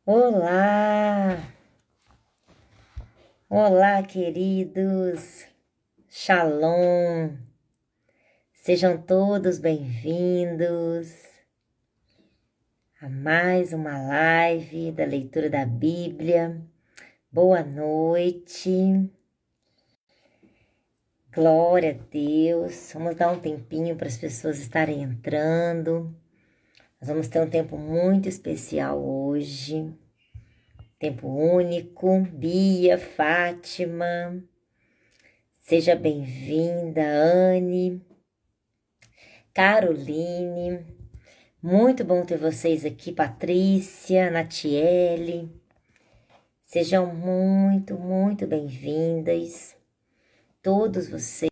Olá, olá, queridos. Shalom. Sejam todos bem-vindos a mais uma live da leitura da Bíblia. Boa noite. Glória a Deus. Vamos dar um tempinho para as pessoas estarem entrando. Nós vamos ter um tempo muito especial hoje. Tempo único. Bia, Fátima. Seja bem-vinda, Anne, Caroline. Muito bom ter vocês aqui, Patrícia, Natiele. Sejam muito bem-vindas, todos vocês.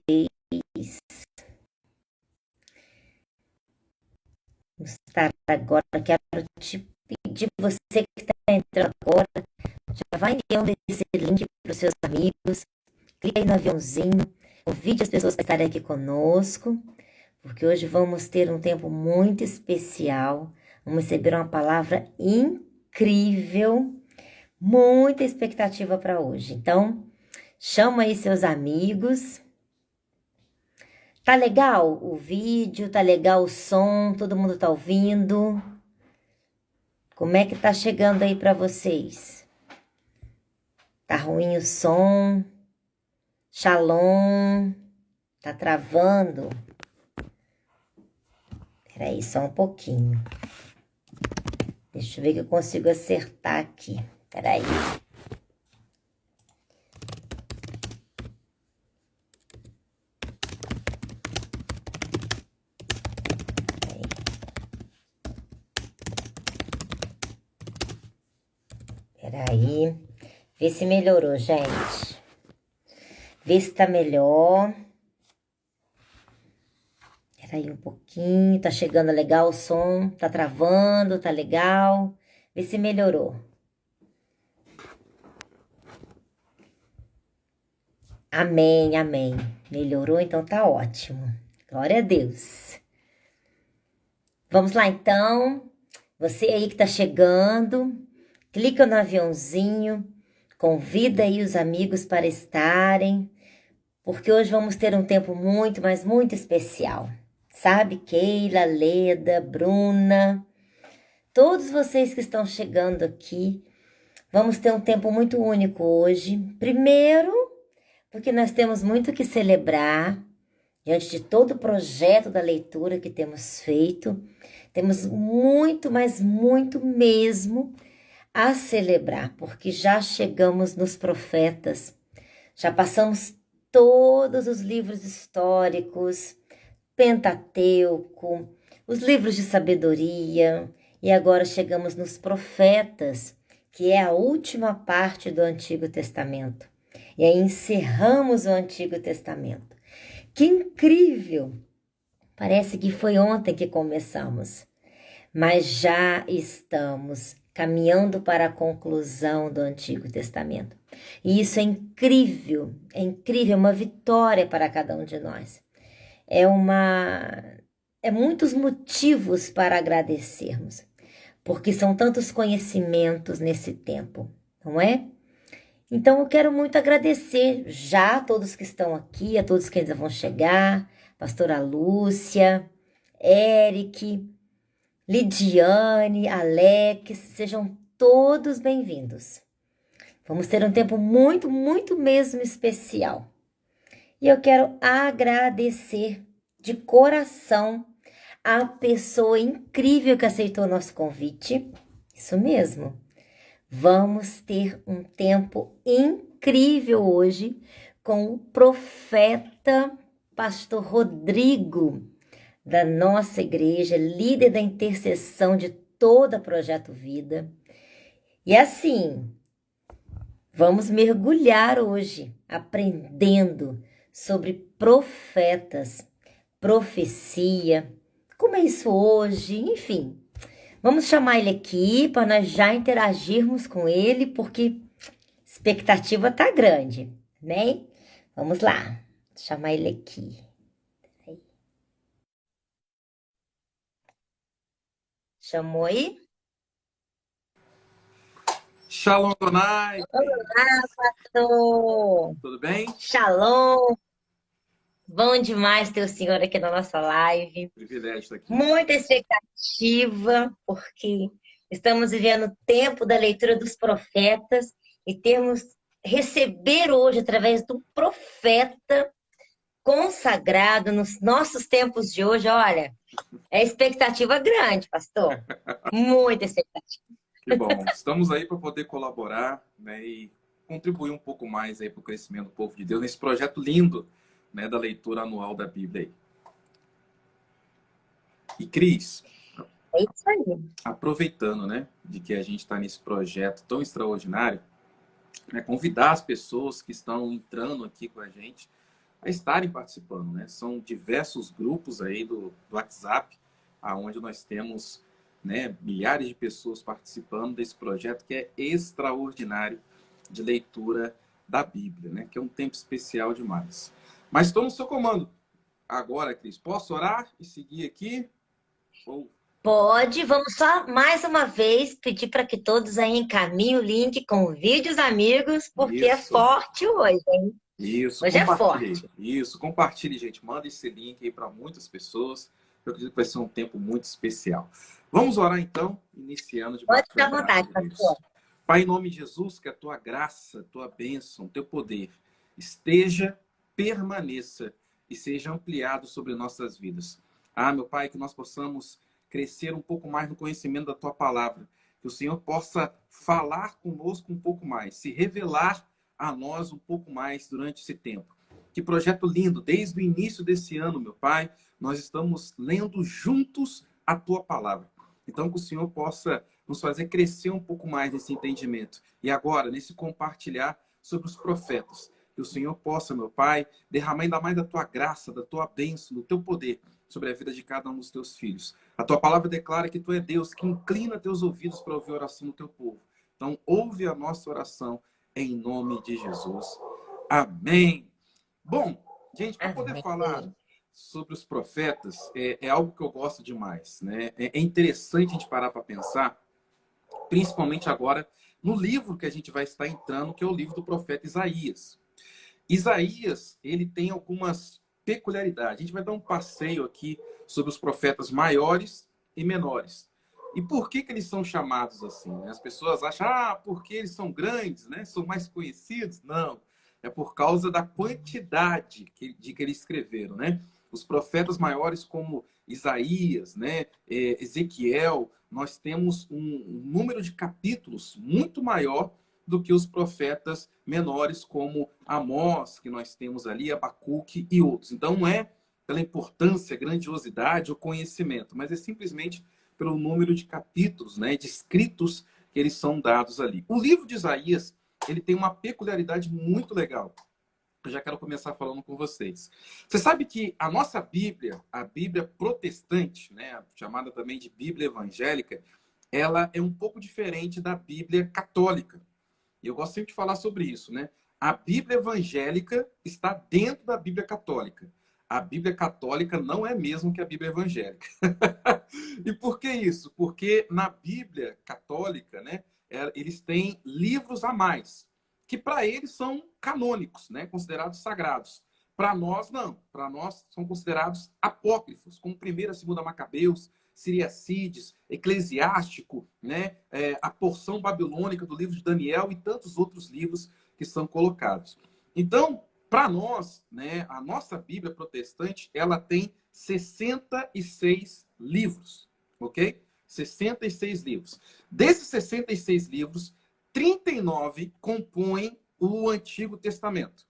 Vamos estar agora, quero te pedir, você que está entrando agora, já vai enviando esse link para os seus amigos, clica aí no aviãozinho, convide as pessoas para estarem aqui conosco, porque hoje vamos ter um tempo muito especial, vamos receber uma palavra incrível, muita expectativa para hoje. Então, chama aí seus amigos. Tá legal o vídeo, tá legal o som, todo mundo tá ouvindo? Como é que tá chegando aí para vocês? Tá ruim o som? Shalom? Tá travando? Peraí, só um pouquinho. Deixa eu ver que eu consigo acertar aqui. Peraí. Peraí. Vê se melhorou, gente. Vê se tá melhor. Peraí um pouquinho. Tá chegando legal o som. Tá travando, tá legal. Vê se melhorou. Amém, amém. Melhorou, então tá ótimo. Glória a Deus. Vamos lá, então. Você aí que tá chegando, clica no aviãozinho, convida aí os amigos para estarem, porque hoje vamos ter um tempo muito, mas muito especial. Sabe, Keila, Leda, Bruna, todos vocês que estão chegando aqui, vamos ter um tempo muito único hoje. Primeiro, porque nós temos muito que celebrar diante de todo o projeto da leitura que temos feito. Temos muito, mas muito mesmo a celebrar, porque já chegamos nos profetas, já passamos todos os livros históricos, Pentateuco, os livros de sabedoria, e agora chegamos nos profetas, que é a última parte do Antigo Testamento. E aí encerramos o Antigo Testamento. Que incrível! Parece que foi ontem que começamos, mas já estamos caminhando para a conclusão do Antigo Testamento. E isso é incrível, é uma vitória para cada um de nós. É muitos motivos para agradecermos, porque são tantos conhecimentos nesse tempo, não é? Então eu quero muito agradecer já a todos que estão aqui, a todos que ainda vão chegar, pastora Lúcia, Eric, Lidiane, Alex, sejam todos bem-vindos. Vamos ter um tempo muito mesmo especial. E eu quero agradecer de coração a pessoa incrível que aceitou nosso convite. Isso mesmo. Vamos ter um tempo incrível hoje com o profeta Pastor Rodrigo, da nossa igreja, líder da intercessão de toda Projeto Vida. E assim, vamos mergulhar hoje aprendendo sobre profetas, profecia, como é isso hoje, enfim. Vamos chamar ele aqui para nós já interagirmos com ele, porque a expectativa tá grande, né? Vamos lá, chamar ele aqui. Chamou aí? Shalom, Donai. Pastor. Tudo bem? Shalom. Bom demais ter o senhor aqui na nossa live. Privilégio estar aqui. Muita expectativa, porque estamos vivendo o tempo da leitura dos profetas e temos receber hoje, através do profeta consagrado nos nossos tempos de hoje, olha, é expectativa grande, pastor. Muita expectativa. Que bom. Estamos aí para poder colaborar, né, e contribuir um pouco mais aí para o crescimento do povo de Deus nesse projeto lindo, né, da leitura anual da Bíblia aí. E Cris, É isso aí. aproveitando, né, de que a gente está nesse projeto tão extraordinário, né, convidar as pessoas que estão entrando aqui com a gente a estarem participando, né? São diversos grupos aí do WhatsApp, aonde nós temos, né, milhares de pessoas participando desse projeto que é extraordinário de leitura da Bíblia, né? Que é um tempo especial demais. Mas estou no seu comando. Agora, Cris, posso orar e seguir aqui? Ou... Pode, vamos só mais uma vez pedir para que todos aí encaminhem o link, convide os amigos, porque é Isso. forte hoje, hein? Isso, Hoje é compartilhe. forte. Isso, compartilhe, gente. Manda esse link aí para muitas pessoas. Eu acredito que vai ser um tempo muito especial. Vamos orar então, iniciando Pode debaixo da ficar à graça vontade, de pastor. Deus. Pai, em nome de Jesus, que a tua graça, tua bênção, teu poder esteja, permaneça e seja ampliado sobre nossas vidas. Ah, meu Pai, que nós possamos crescer um pouco mais no conhecimento da tua palavra. Que o Senhor possa falar conosco um pouco mais, se revelar a nós um pouco mais durante esse tempo. Que projeto lindo! Desde o início desse ano, meu Pai, nós estamos lendo juntos a Tua Palavra. Então, que o Senhor possa nos fazer crescer um pouco mais nesse entendimento. E agora, nesse compartilhar sobre os profetas. Que o Senhor possa, meu Pai, derramar ainda mais da Tua graça, da Tua bênção, do Teu poder sobre a vida de cada um dos Teus filhos. A Tua Palavra declara que Tu é Deus que inclina Teus ouvidos para ouvir a oração do Teu povo. Então, ouve a nossa oração em nome de Jesus. Amém. Bom, gente, para poder falar Amém. sobre os profetas, é algo que eu gosto demais, né? É interessante a gente parar para pensar, principalmente agora, no livro que a gente vai estar entrando, que é o livro do profeta Isaías. Isaías, ele tem algumas peculiaridades. A gente vai dar um passeio aqui sobre os profetas maiores e menores. E por que que eles são chamados assim, né? As pessoas acham, porque eles são grandes, né? São mais conhecidos. Não, é por causa da quantidade de que eles escreveram, né? Os profetas maiores como Isaías, né? Ezequiel, nós temos um número de capítulos muito maior do que os profetas menores como Amós, que nós temos ali, Abacuque e outros. Então não é pela importância, grandiosidade ou conhecimento, mas é simplesmente pelo número de capítulos, né, de escritos que eles são dados ali. O livro de Isaías, ele tem uma peculiaridade muito legal. Eu já quero começar falando com vocês. Você sabe que a nossa Bíblia, a Bíblia protestante, né, chamada também de Bíblia evangélica, ela é um pouco diferente da Bíblia católica. E eu gosto sempre de falar sobre isso, né? A Bíblia evangélica está dentro da Bíblia católica. A Bíblia católica não é mesmo que a Bíblia evangélica. E por que isso? Porque na Bíblia católica, né, eles têm livros a mais, que para eles são canônicos, né, considerados sagrados. Para nós, não. Para nós, são considerados apócrifos, como 1ª e 2ª Macabeus, Siriacides, Eclesiástico, né, a porção babilônica do livro de Daniel e tantos outros livros que são colocados. Então, para nós, né, a nossa Bíblia protestante, ela tem 66 livros, ok? 66 livros. Desses 66 livros, 39 compõem o Antigo Testamento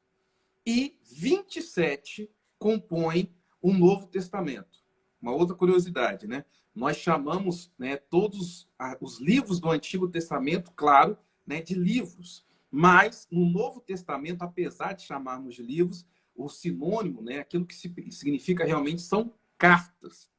e 27 compõem o Novo Testamento. Uma outra curiosidade, né? Nós chamamos, né, todos os livros do Antigo Testamento, claro, né, de livros. Mas no Novo Testamento, apesar de chamarmos de livros, o sinônimo, né, aquilo que significa realmente são cartas.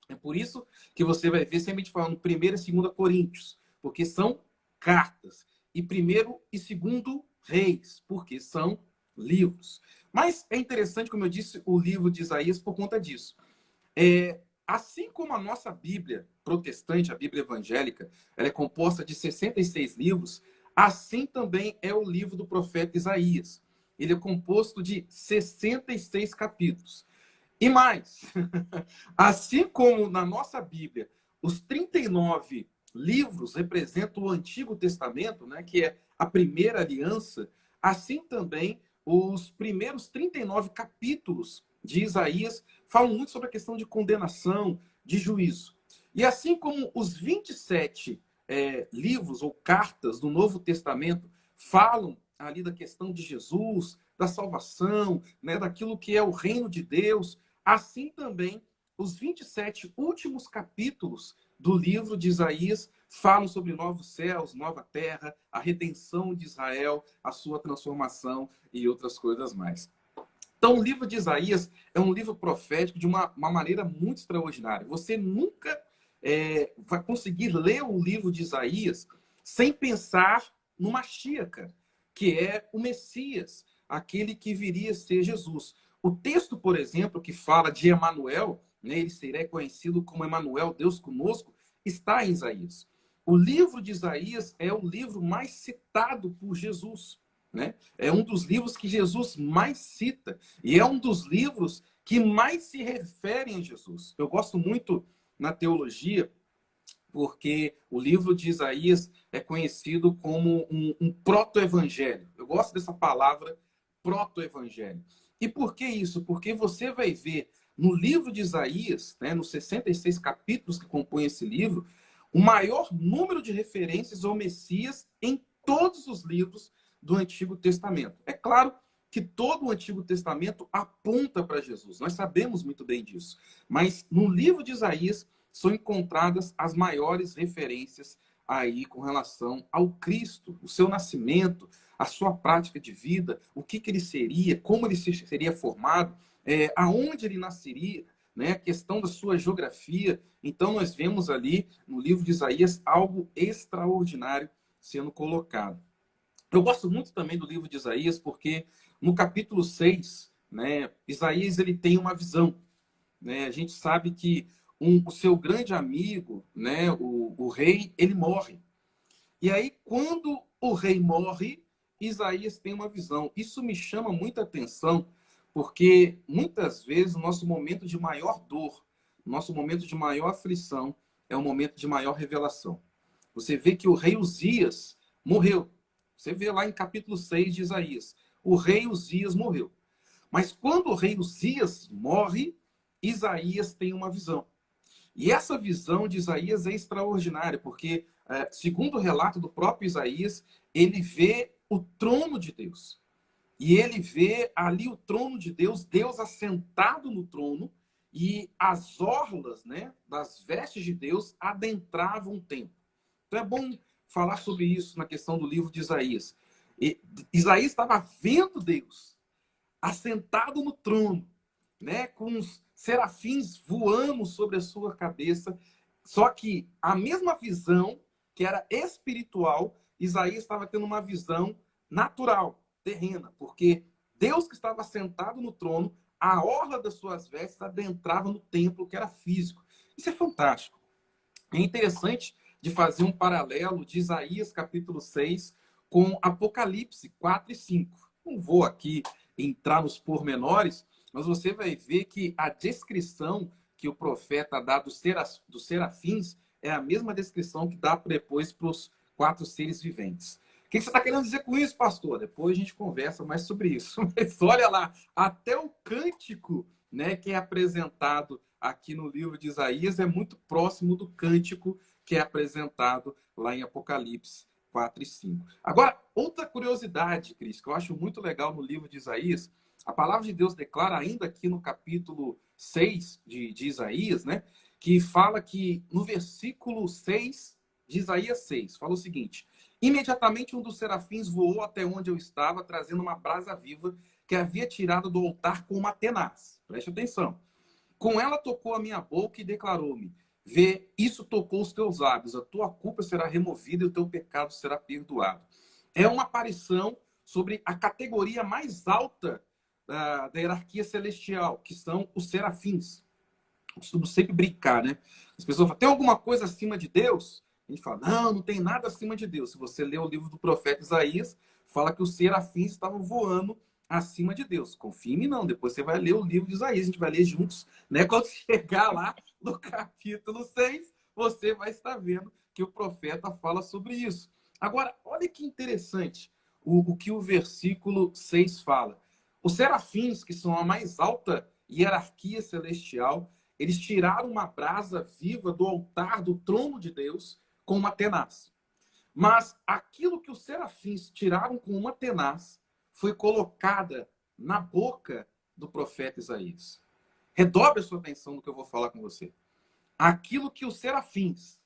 É por isso que você vai ver sempre falando 1ª e 2ª Coríntios, porque são cartas. E 1º e 2º Reis, porque são livros. Mas é interessante, como eu disse, o livro de Isaías por conta disso. Assim como a nossa Bíblia protestante, a Bíblia evangélica, ela é composta de 66 livros, Assim também é o livro do profeta Isaías. Ele é composto de 66 capítulos. E mais, assim como na nossa Bíblia, os 39 livros representam o Antigo Testamento, né, que é a primeira aliança, assim também os primeiros 39 capítulos de Isaías falam muito sobre a questão de condenação, de juízo. E assim como os 27 livros ou cartas do Novo Testamento falam ali da questão de Jesus, da salvação, né, daquilo que é o reino de Deus, assim também, os 27 últimos capítulos do livro de Isaías falam sobre novos céus, nova terra, a redenção de Israel, a sua transformação e outras coisas mais. Então, o livro de Isaías é um livro profético de uma maneira muito extraordinária. Você nunca vai conseguir ler o livro de Isaías sem pensar no Mashiach, que é o Messias, aquele que viria a ser Jesus. O texto, por exemplo, que fala de Emanuel, né, ele será conhecido como Emanuel, Deus conosco, está em Isaías. O livro de Isaías é o livro mais citado por Jesus, né? É um dos livros que Jesus mais cita e é um dos livros que mais se referem a Jesus. Eu gosto muito na teologia porque o livro de Isaías é conhecido como um proto-evangelho. Eu gosto dessa palavra, proto-evangelho. E por que isso? Porque você vai ver no livro de Isaías, né, nos 66 capítulos que compõem esse livro, o maior número de referências ao Messias em todos os livros do Antigo Testamento. É claro que todo o Antigo Testamento aponta para Jesus. Nós sabemos muito bem disso. Mas no livro de Isaías são encontradas as maiores referências aí com relação ao Cristo, o seu nascimento, a sua prática de vida, o que ele seria, como ele seria formado, aonde ele nasceria, né? A questão da sua geografia. Então, nós vemos ali no livro de Isaías algo extraordinário sendo colocado. Eu gosto muito também do livro de Isaías porque no capítulo 6, né, Isaías ele tem uma visão. Né? A gente sabe que o seu grande amigo, né, o rei, ele morre. E aí, quando o rei morre, Isaías tem uma visão. Isso me chama muita atenção, porque muitas vezes o nosso momento de maior dor, nosso momento de maior aflição, é o momento de maior revelação. Você vê que o rei Uzias morreu. Você vê lá em capítulo 6 de Isaías. O rei Uzias morreu. Mas quando o rei Uzias morre, Isaías tem uma visão. E essa visão de Isaías é extraordinária, porque, segundo o relato do próprio Isaías, ele vê o trono de Deus. E ele vê ali o trono de Deus, Deus assentado no trono, e as orlas, né, das vestes de Deus adentravam o templo. Então é bom falar sobre isso na questão do livro de Isaías. Isaías estava vendo Deus assentado no trono, né, com os serafins voando sobre a sua cabeça. Só que a mesma visão, que era espiritual, Isaías estava tendo uma visão natural, terrena, porque Deus que estava sentado no trono, a orla das suas vestes adentrava no templo que era físico. Isso é fantástico. É interessante de fazer um paralelo de Isaías capítulo 6 com Apocalipse 4 e 5. Não vou aqui entrar nos pormenores, mas você vai ver que a descrição que o profeta dá dos serafins é a mesma descrição que dá depois para os 4 seres viventes. O que você está querendo dizer com isso, pastor? Depois a gente conversa mais sobre isso. Mas olha lá, até o cântico, né, que é apresentado aqui no livro de Isaías é muito próximo do cântico que é apresentado lá em Apocalipse 4 e 5. Agora, outra curiosidade, Cris, que eu acho muito legal no livro de Isaías, a palavra de Deus declara ainda aqui no capítulo 6 de Isaías, né, que fala que no versículo 6 de Isaías 6, fala o seguinte: imediatamente um dos serafins voou até onde eu estava, trazendo uma brasa viva que havia tirado do altar com uma tenaz. Preste atenção. Com ela tocou a minha boca e declarou-me: vê, isso tocou os teus lábios, a tua culpa será removida e o teu pecado será perdoado. É uma aparição sobre a categoria mais alta da hierarquia celestial, que são os serafins. Eu costumo sempre brincar, né? As pessoas falam: tem alguma coisa acima de Deus? A gente fala, não, não tem nada acima de Deus. Se você ler o livro do profeta Isaías, fala que os serafins estavam voando acima de Deus. Confia em mim, não. Depois você vai ler o livro de Isaías, a gente vai ler juntos, né? Quando chegar lá no capítulo 6, você vai estar vendo que o profeta fala sobre isso. Agora, olha que interessante o que o versículo 6 fala. Os serafins, que são a mais alta hierarquia celestial, eles tiraram uma brasa viva do altar do trono de Deus com uma tenaz. Mas aquilo que os serafins tiraram com uma tenaz foi colocada na boca do profeta Isaías. Redobre a sua atenção no que eu vou falar com você. Aquilo que os serafins,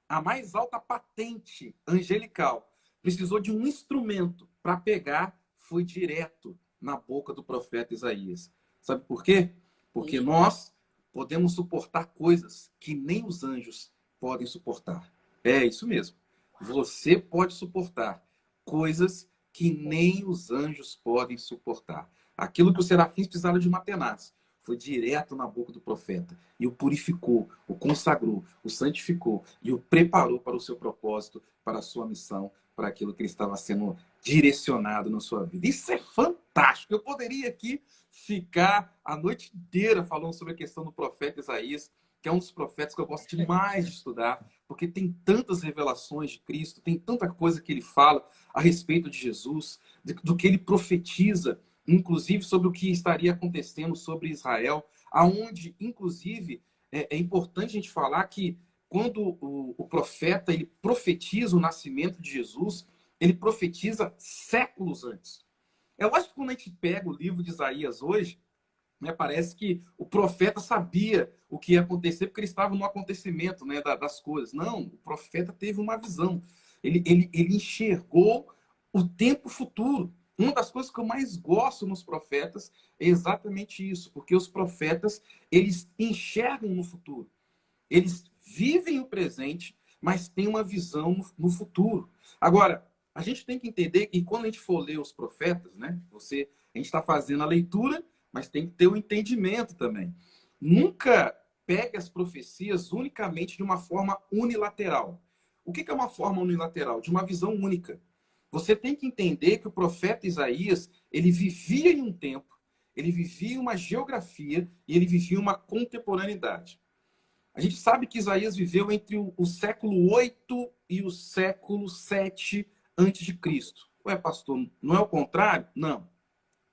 a mais alta patente angelical, precisou de um instrumento para pegar, foi direto na boca do profeta Isaías. Sabe por quê? Porque nós podemos suportar coisas que nem os anjos podem suportar. É isso mesmo. Você pode suportar coisas que nem os anjos podem suportar. Aquilo que os serafins precisaram de uma tenaz foi direto na boca do profeta e o purificou, o consagrou, o santificou e o preparou para o seu propósito, para a sua missão, para aquilo que ele estava sendo direcionado na sua vida. Isso é fantástico. Eu poderia aqui ficar a noite inteira falando sobre a questão do profeta Isaías, que é um dos profetas que eu gosto demais de estudar, porque tem tantas revelações de Cristo, tem tanta coisa que ele fala a respeito de Jesus, do que ele profetiza, inclusive sobre o que estaria acontecendo sobre Israel, aonde, inclusive, é importante a gente falar que quando o profeta ele profetiza o nascimento de Jesus, ele profetiza séculos antes. É lógico que quando a gente pega o livro de Isaías hoje, né, parece que o profeta sabia o que ia acontecer porque ele estava no acontecimento, né, das coisas. Não, o profeta teve uma visão. Ele enxergou o tempo futuro. Uma das coisas que eu mais gosto nos profetas é exatamente isso, porque os profetas, eles enxergam no futuro. Eles vivem o presente, mas têm uma visão no futuro. Agora, a gente tem que entender que quando a gente for ler os profetas, né, a gente está fazendo a leitura, mas tem que ter o entendimento também. Nunca pegue as profecias unicamente de uma forma unilateral. O que é uma forma unilateral? De uma visão única. Você tem que entender que o profeta Isaías, ele vivia em um tempo, ele vivia uma geografia e ele vivia uma contemporaneidade. A gente sabe que Isaías viveu entre o século 8 e o século 7 antes de Cristo. Ué, pastor, não é o contrário? Não.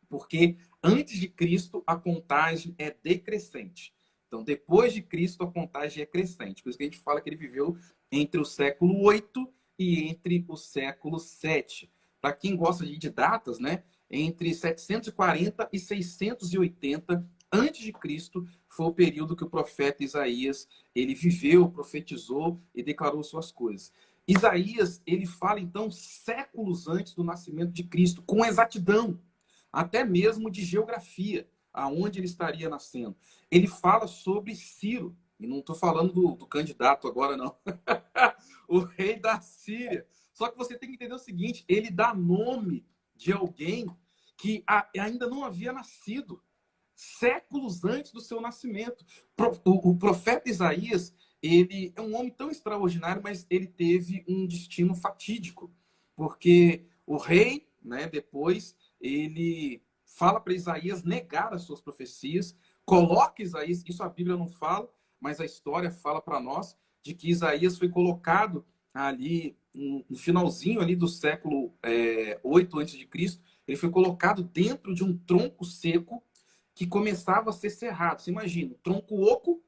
Porque antes de Cristo a contagem é decrescente. Então, depois de Cristo a contagem é crescente. Por isso que a gente fala que ele viveu entre o século 8 e entre o século 7. Para quem gosta de datas, né? Entre 740 e 680 antes de Cristo foi o período que o profeta Isaías ele viveu, profetizou e declarou suas coisas. Isaías ele fala então séculos antes do nascimento de Cristo com exatidão, até mesmo de geografia, aonde ele estaria nascendo. Ele fala sobre Ciro, e não estou falando do candidato agora não, o rei da Síria. Só que você tem que entender o seguinte, ele dá nome de alguém que ainda não havia nascido, séculos antes do seu nascimento. O profeta Isaías, ele é um homem tão extraordinário, mas ele teve um destino fatídico, porque o rei, né, depois, ele fala para Isaías negar as suas profecias, coloca Isaías, isso a Bíblia não fala, mas a história fala para nós, de que Isaías foi colocado ali, no finalzinho ali do século 8 a.C., ele foi colocado dentro de um tronco seco, que começava a ser cerrado. Você imagina, tronco oco,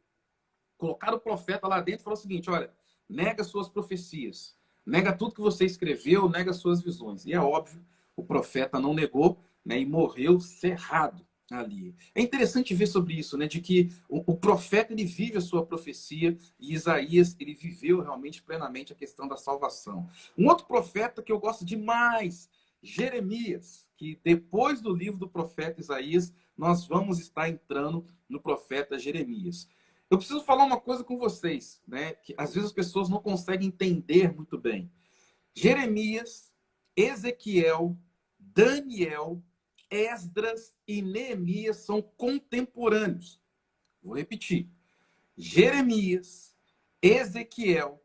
colocaram o profeta lá dentro e falou o seguinte, olha, nega suas profecias, nega tudo que você escreveu, nega suas visões. E é óbvio, o profeta não negou, né, e morreu cerrado ali. É interessante ver sobre isso, né, de que o profeta ele vive a sua profecia e Isaías ele viveu realmente plenamente a questão da salvação. Um outro profeta que eu gosto demais, Jeremias, que depois do livro do profeta Isaías, nós vamos estar entrando no profeta Jeremias. Eu preciso falar uma coisa com vocês, né? Que às vezes as pessoas não conseguem entender muito bem. Jeremias, Ezequiel, Daniel, Esdras e Neemias são contemporâneos. Vou repetir. Jeremias, Ezequiel,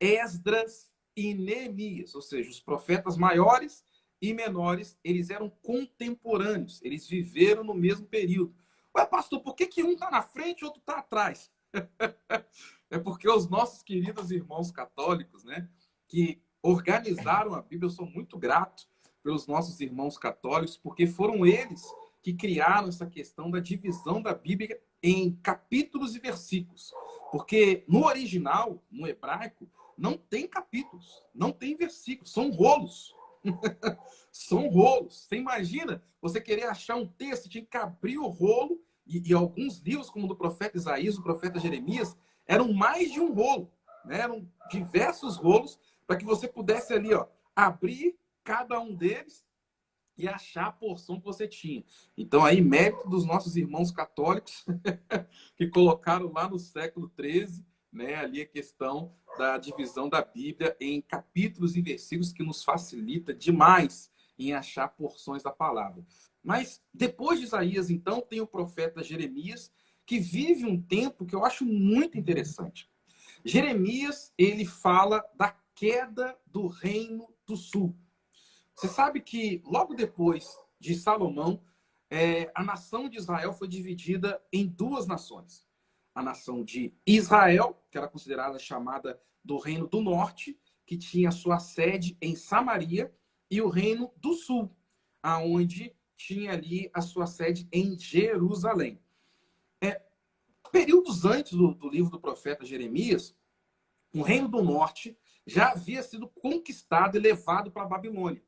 Esdras e Neemias, ou seja, os profetas maiores e menores, eles eram contemporâneos, eles viveram no mesmo período. Ué, pastor, por que, que um está na frente e outro está atrás? É porque os nossos queridos irmãos católicos, né, que organizaram a Bíblia, eu sou muito grato pelos nossos irmãos católicos, porque foram eles que criaram essa questão da divisão da Bíblia em capítulos e versículos. Porque no original, no hebraico, não tem capítulos, não tem versículos, são rolos. São rolos. Você imagina você querer achar um texto, tinha que abrir o rolo, e alguns livros, como o do profeta Isaías, o profeta Jeremias, eram mais de um rolo, né? Eram diversos rolos para que você pudesse ali, ó, abrir cada um deles e achar a porção que você tinha. Então, aí, mérito dos nossos irmãos católicos que colocaram lá no século XIII, né, ali a questão da divisão da Bíblia em capítulos e versículos, que nos facilita demais em achar porções da palavra. Mas depois de Isaías, então, tem o profeta Jeremias, que vive um tempo que eu acho muito interessante. Jeremias, ele fala da queda do reino do sul. Você sabe que logo depois de Salomão, a nação de Israel foi dividida em duas nações. A nação de Israel, que era considerada chamada do Reino do Norte, que tinha sua sede em Samaria, e o Reino do Sul, aonde tinha ali a sua sede em Jerusalém. Períodos antes do livro do profeta Jeremias, o Reino do Norte já havia sido conquistado e levado para a Babilônia.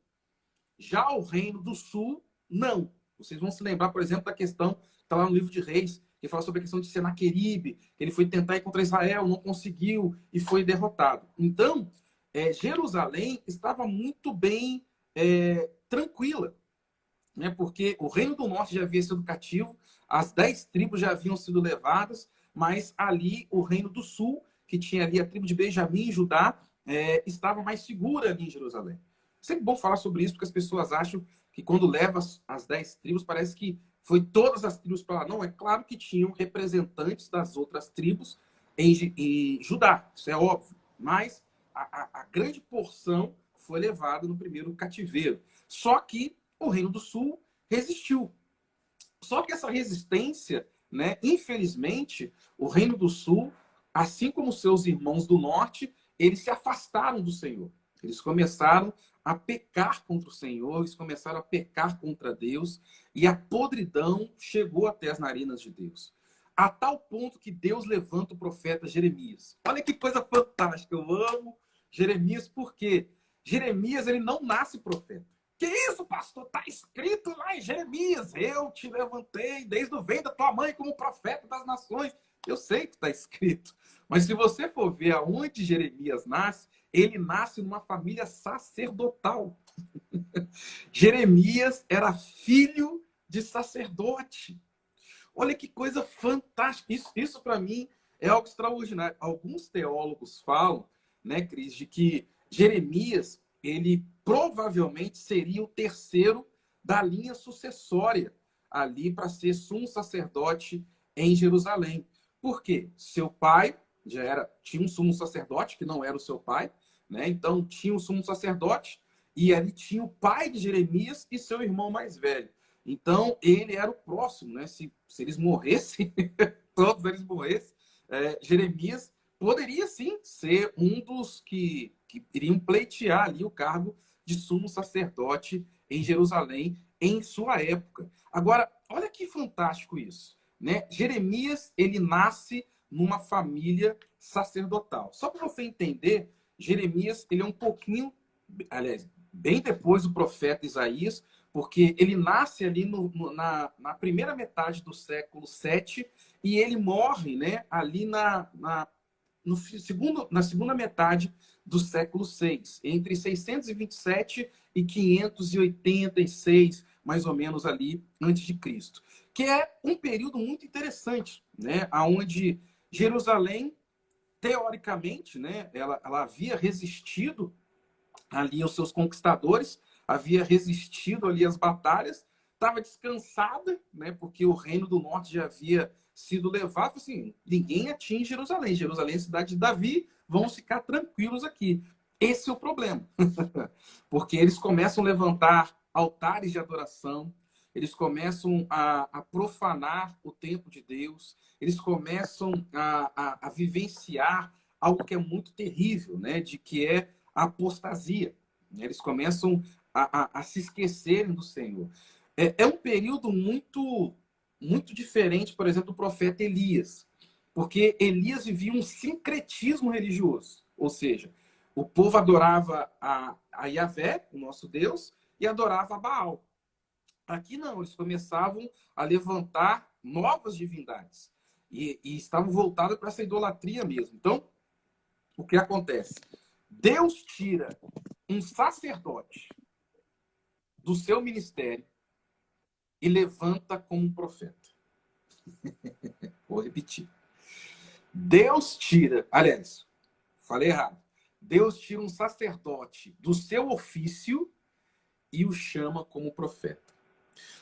Já o Reino do Sul, não. Vocês vão se lembrar, por exemplo, da questão que está lá no livro de Reis, que fala sobre a questão de Senaqueribe, que ele foi tentar ir contra Israel, não conseguiu e foi derrotado. Então, Jerusalém estava muito bem tranquila, né? Porque o Reino do Norte já havia sido cativo, as 10 tribos já haviam sido levadas, mas ali o Reino do Sul, que tinha ali a tribo de Benjamim e Judá, estava mais segura ali em Jerusalém. É sempre bom falar sobre isso, porque as pessoas acham que quando leva as 10 tribos, parece que foi todas as tribos para lá. Não, é claro que tinham representantes das outras tribos em Judá, isso é óbvio. Mas a grande porção foi levada no primeiro cativeiro. Só que o Reino do Sul resistiu. Só que essa resistência, né, infelizmente, o Reino do Sul, assim como seus irmãos do Norte, eles se afastaram do Senhor. Eles começaram a pecar contra o Senhor, eles começaram a pecar contra Deus, e a podridão chegou até as narinas de Deus. A tal ponto que Deus levanta o profeta Jeremias. Olha que coisa fantástica, eu amo Jeremias, porque Jeremias ele não nasce profeta. Que isso, pastor? Está escrito lá em Jeremias. Eu te levantei desde o ventre da tua mãe como profeta das nações. Eu sei que está escrito. Mas se você for ver aonde Jeremias nasce, ele nasce numa família sacerdotal. Jeremias era filho de sacerdote. Olha que coisa fantástica. Isso para mim é algo extraordinário. Alguns teólogos falam, né, Cris, de que Jeremias, ele provavelmente seria o terceiro da linha sucessória ali para ser sumo sacerdote em Jerusalém. Por quê? Seu pai tinha um sumo sacerdote que não era o seu pai, né? Então tinha um sumo sacerdote e ali tinha o pai de Jeremias e seu irmão mais velho. Então ele era o próximo, né? Se eles morressem, todos eles morressem, Jeremias poderia sim ser um dos que iriam pleitear ali o cargo de sumo sacerdote em Jerusalém em sua época. Agora, olha que fantástico isso, né? Jeremias, ele nasce numa família sacerdotal. Só para você entender, Jeremias, ele é um pouquinho, aliás, bem depois do profeta Isaías, porque ele nasce ali na primeira metade do século 7 e ele morre, né, ali na segunda metade do século 6, entre 627 e 586, mais ou menos ali, antes de Cristo. Que é um período muito interessante, né? Onde Jerusalém, teoricamente, né, ela havia resistido ali aos seus conquistadores, havia resistido ali às batalhas, estava descansada, né? Porque o reino do norte já havia sido levado. Assim, ninguém atinge Jerusalém. Jerusalém é a cidade de Davi, vão ficar tranquilos aqui. Esse é o problema. Porque eles começam a levantar altares de adoração, eles começam a profanar o templo de Deus, eles começam a vivenciar algo que é muito terrível, né? De que é a apostasia. Eles começam a se esquecerem do Senhor. É um período muito, muito diferente, por exemplo, do profeta Elias. Porque Elias vivia um sincretismo religioso. Ou seja, o povo adorava a Yahvé, o nosso Deus, e adorava a Baal. Aqui não, eles começavam a levantar novas divindades. E estavam voltados para essa idolatria mesmo. Então, o que acontece? Deus tira um sacerdote do seu ministério e levanta como um profeta. Vou repetir. Deus tira, aliás, falei errado. Deus tira um sacerdote do seu ofício e o chama como profeta.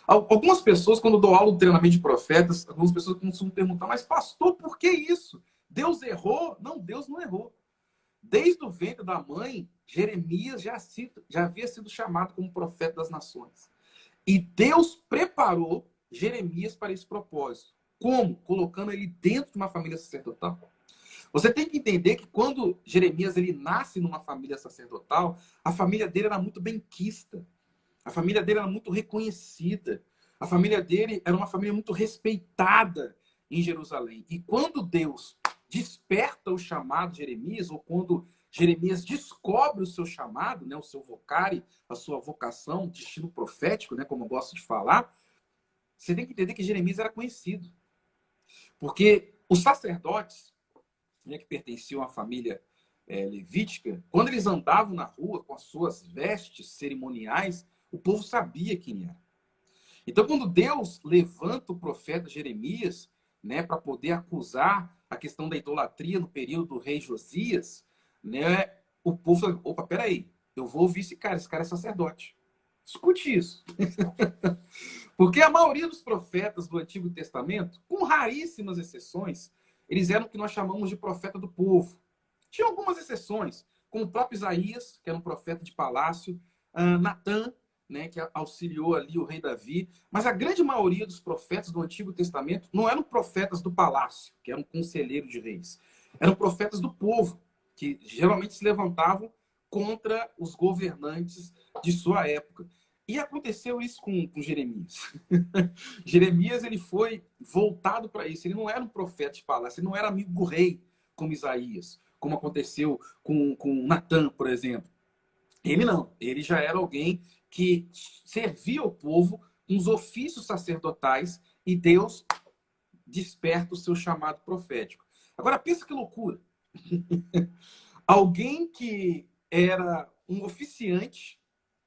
Algumas pessoas, quando eu dou aula de treinamento de profetas, algumas pessoas costumam perguntar, mas pastor, por que isso? Deus errou? Não, Deus não errou. Desde o ventre da mãe, Jeremias já havia sido chamado como profeta das nações. E Deus preparou Jeremias para esse propósito. Como? Colocando ele dentro de uma família sacerdotal. Você tem que entender que quando Jeremias ele nasce numa família sacerdotal, a família dele era muito benquista. A família dele era muito reconhecida. A família dele era uma família muito respeitada em Jerusalém. E quando Deus desperta o chamado de Jeremias, ou quando Jeremias descobre o seu chamado, né, o seu vocário, a sua vocação, destino profético, né, como eu gosto de falar, você tem que entender que Jeremias era conhecido. Porque os sacerdotes, né, que pertenciam à família levítica, quando eles andavam na rua com as suas vestes cerimoniais, o povo sabia quem era. Então, quando Deus levanta o profeta Jeremias, né, para poder acusar a questão da idolatria no período do rei Josias, né, o povo fala, opa, peraí, eu vou ouvir esse cara é sacerdote. Escute isso. Porque a maioria dos profetas do Antigo Testamento, com raríssimas exceções, eles eram o que nós chamamos de profeta do povo. Tinha algumas exceções, como o próprio Isaías, que era um profeta de palácio, Natã, né, que auxiliou ali o rei Davi, mas a grande maioria dos profetas do Antigo Testamento não eram profetas do palácio, que eram conselheiros de reis. Eram profetas do povo, que geralmente se levantavam contra os governantes de sua época. E aconteceu isso com Jeremias. Jeremias ele foi voltado para isso. Ele não era um profeta de palácio, ele não era amigo do rei, como Isaías, como aconteceu com Natã, por exemplo. Ele não. Ele já era alguém que servia o povo uns ofícios sacerdotais e Deus desperta o seu chamado profético. Agora, pensa que loucura. Alguém que era um oficiante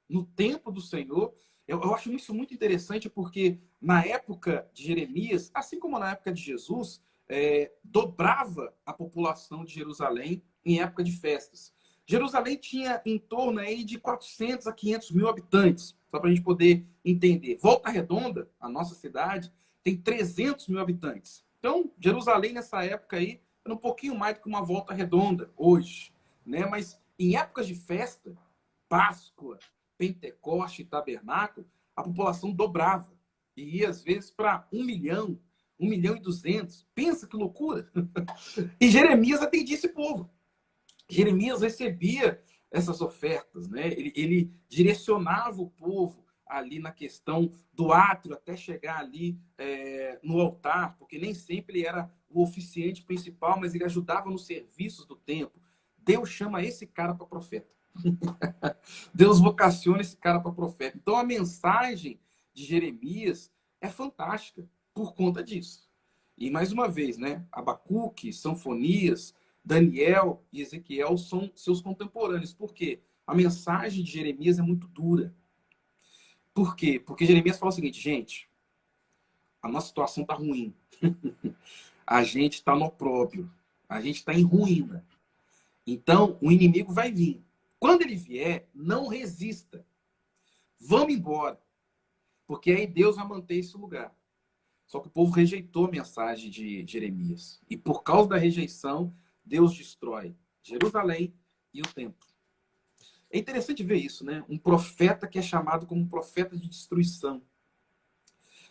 no templo do Senhor. Eu acho isso muito interessante porque na época de Jeremias, assim como na época de Jesus, dobrava a população de Jerusalém em época de festas. Jerusalém tinha em torno aí de 400 a 500 mil habitantes, só para a gente poder entender. Volta Redonda, a nossa cidade, tem 300 mil habitantes. Então, Jerusalém nessa época aí era um pouquinho mais do que uma Volta Redonda hoje, né? Mas em épocas de festa, Páscoa, Pentecoste e Tabernáculo, a população dobrava. E ia, às vezes, para 1 milhão e 200. Pensa que loucura! E Jeremias atendia esse povo. Jeremias recebia essas ofertas, né? Ele direcionava o povo ali na questão do átrio até chegar ali no altar, porque nem sempre ele era o oficiante principal, mas ele ajudava nos serviços do templo. Deus chama esse cara para profeta. Deus vocaciona esse cara para profeta. Então a mensagem de Jeremias é fantástica por conta disso. E mais uma vez, né? Abacuque, Sanfonias, Daniel e Ezequiel são seus contemporâneos. Por quê? A mensagem de Jeremias é muito dura. Por quê? Porque Jeremias fala o seguinte, gente, a nossa situação está ruim. A gente está no opróbrio. A gente está em ruína. Então, o inimigo vai vir. Quando ele vier, não resista. Vamos embora. porque aí Deus vai manter esse lugar. Só que o povo rejeitou a mensagem de Jeremias. E por causa da rejeição, Deus destrói Jerusalém e o templo. É interessante ver isso, né? Um profeta que é chamado como um profeta de destruição.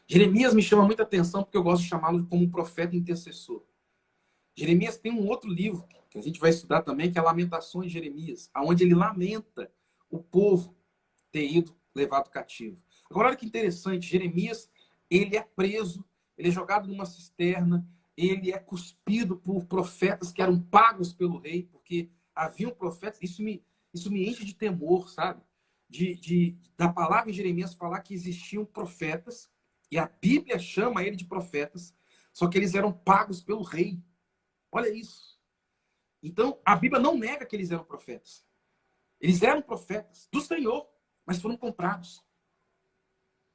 Jeremias me chama muita atenção porque eu gosto de chamá-lo como um profeta intercessor. Jeremias tem um outro livro que a gente vai estudar também, que é Lamentações de Jeremias, onde ele lamenta o povo ter ido levado cativo. Agora, olha que interessante, Jeremias, ele é preso, ele é jogado numa cisterna, ele é cuspido por profetas que eram pagos pelo rei, porque haviam profetas, isso me enche de temor, sabe? Da palavra em Jeremias falar que existiam profetas, e a Bíblia chama ele de profetas, só que eles eram pagos pelo rei. Olha isso. Então, a Bíblia não nega que eles eram profetas. Eles eram profetas do Senhor, mas foram comprados.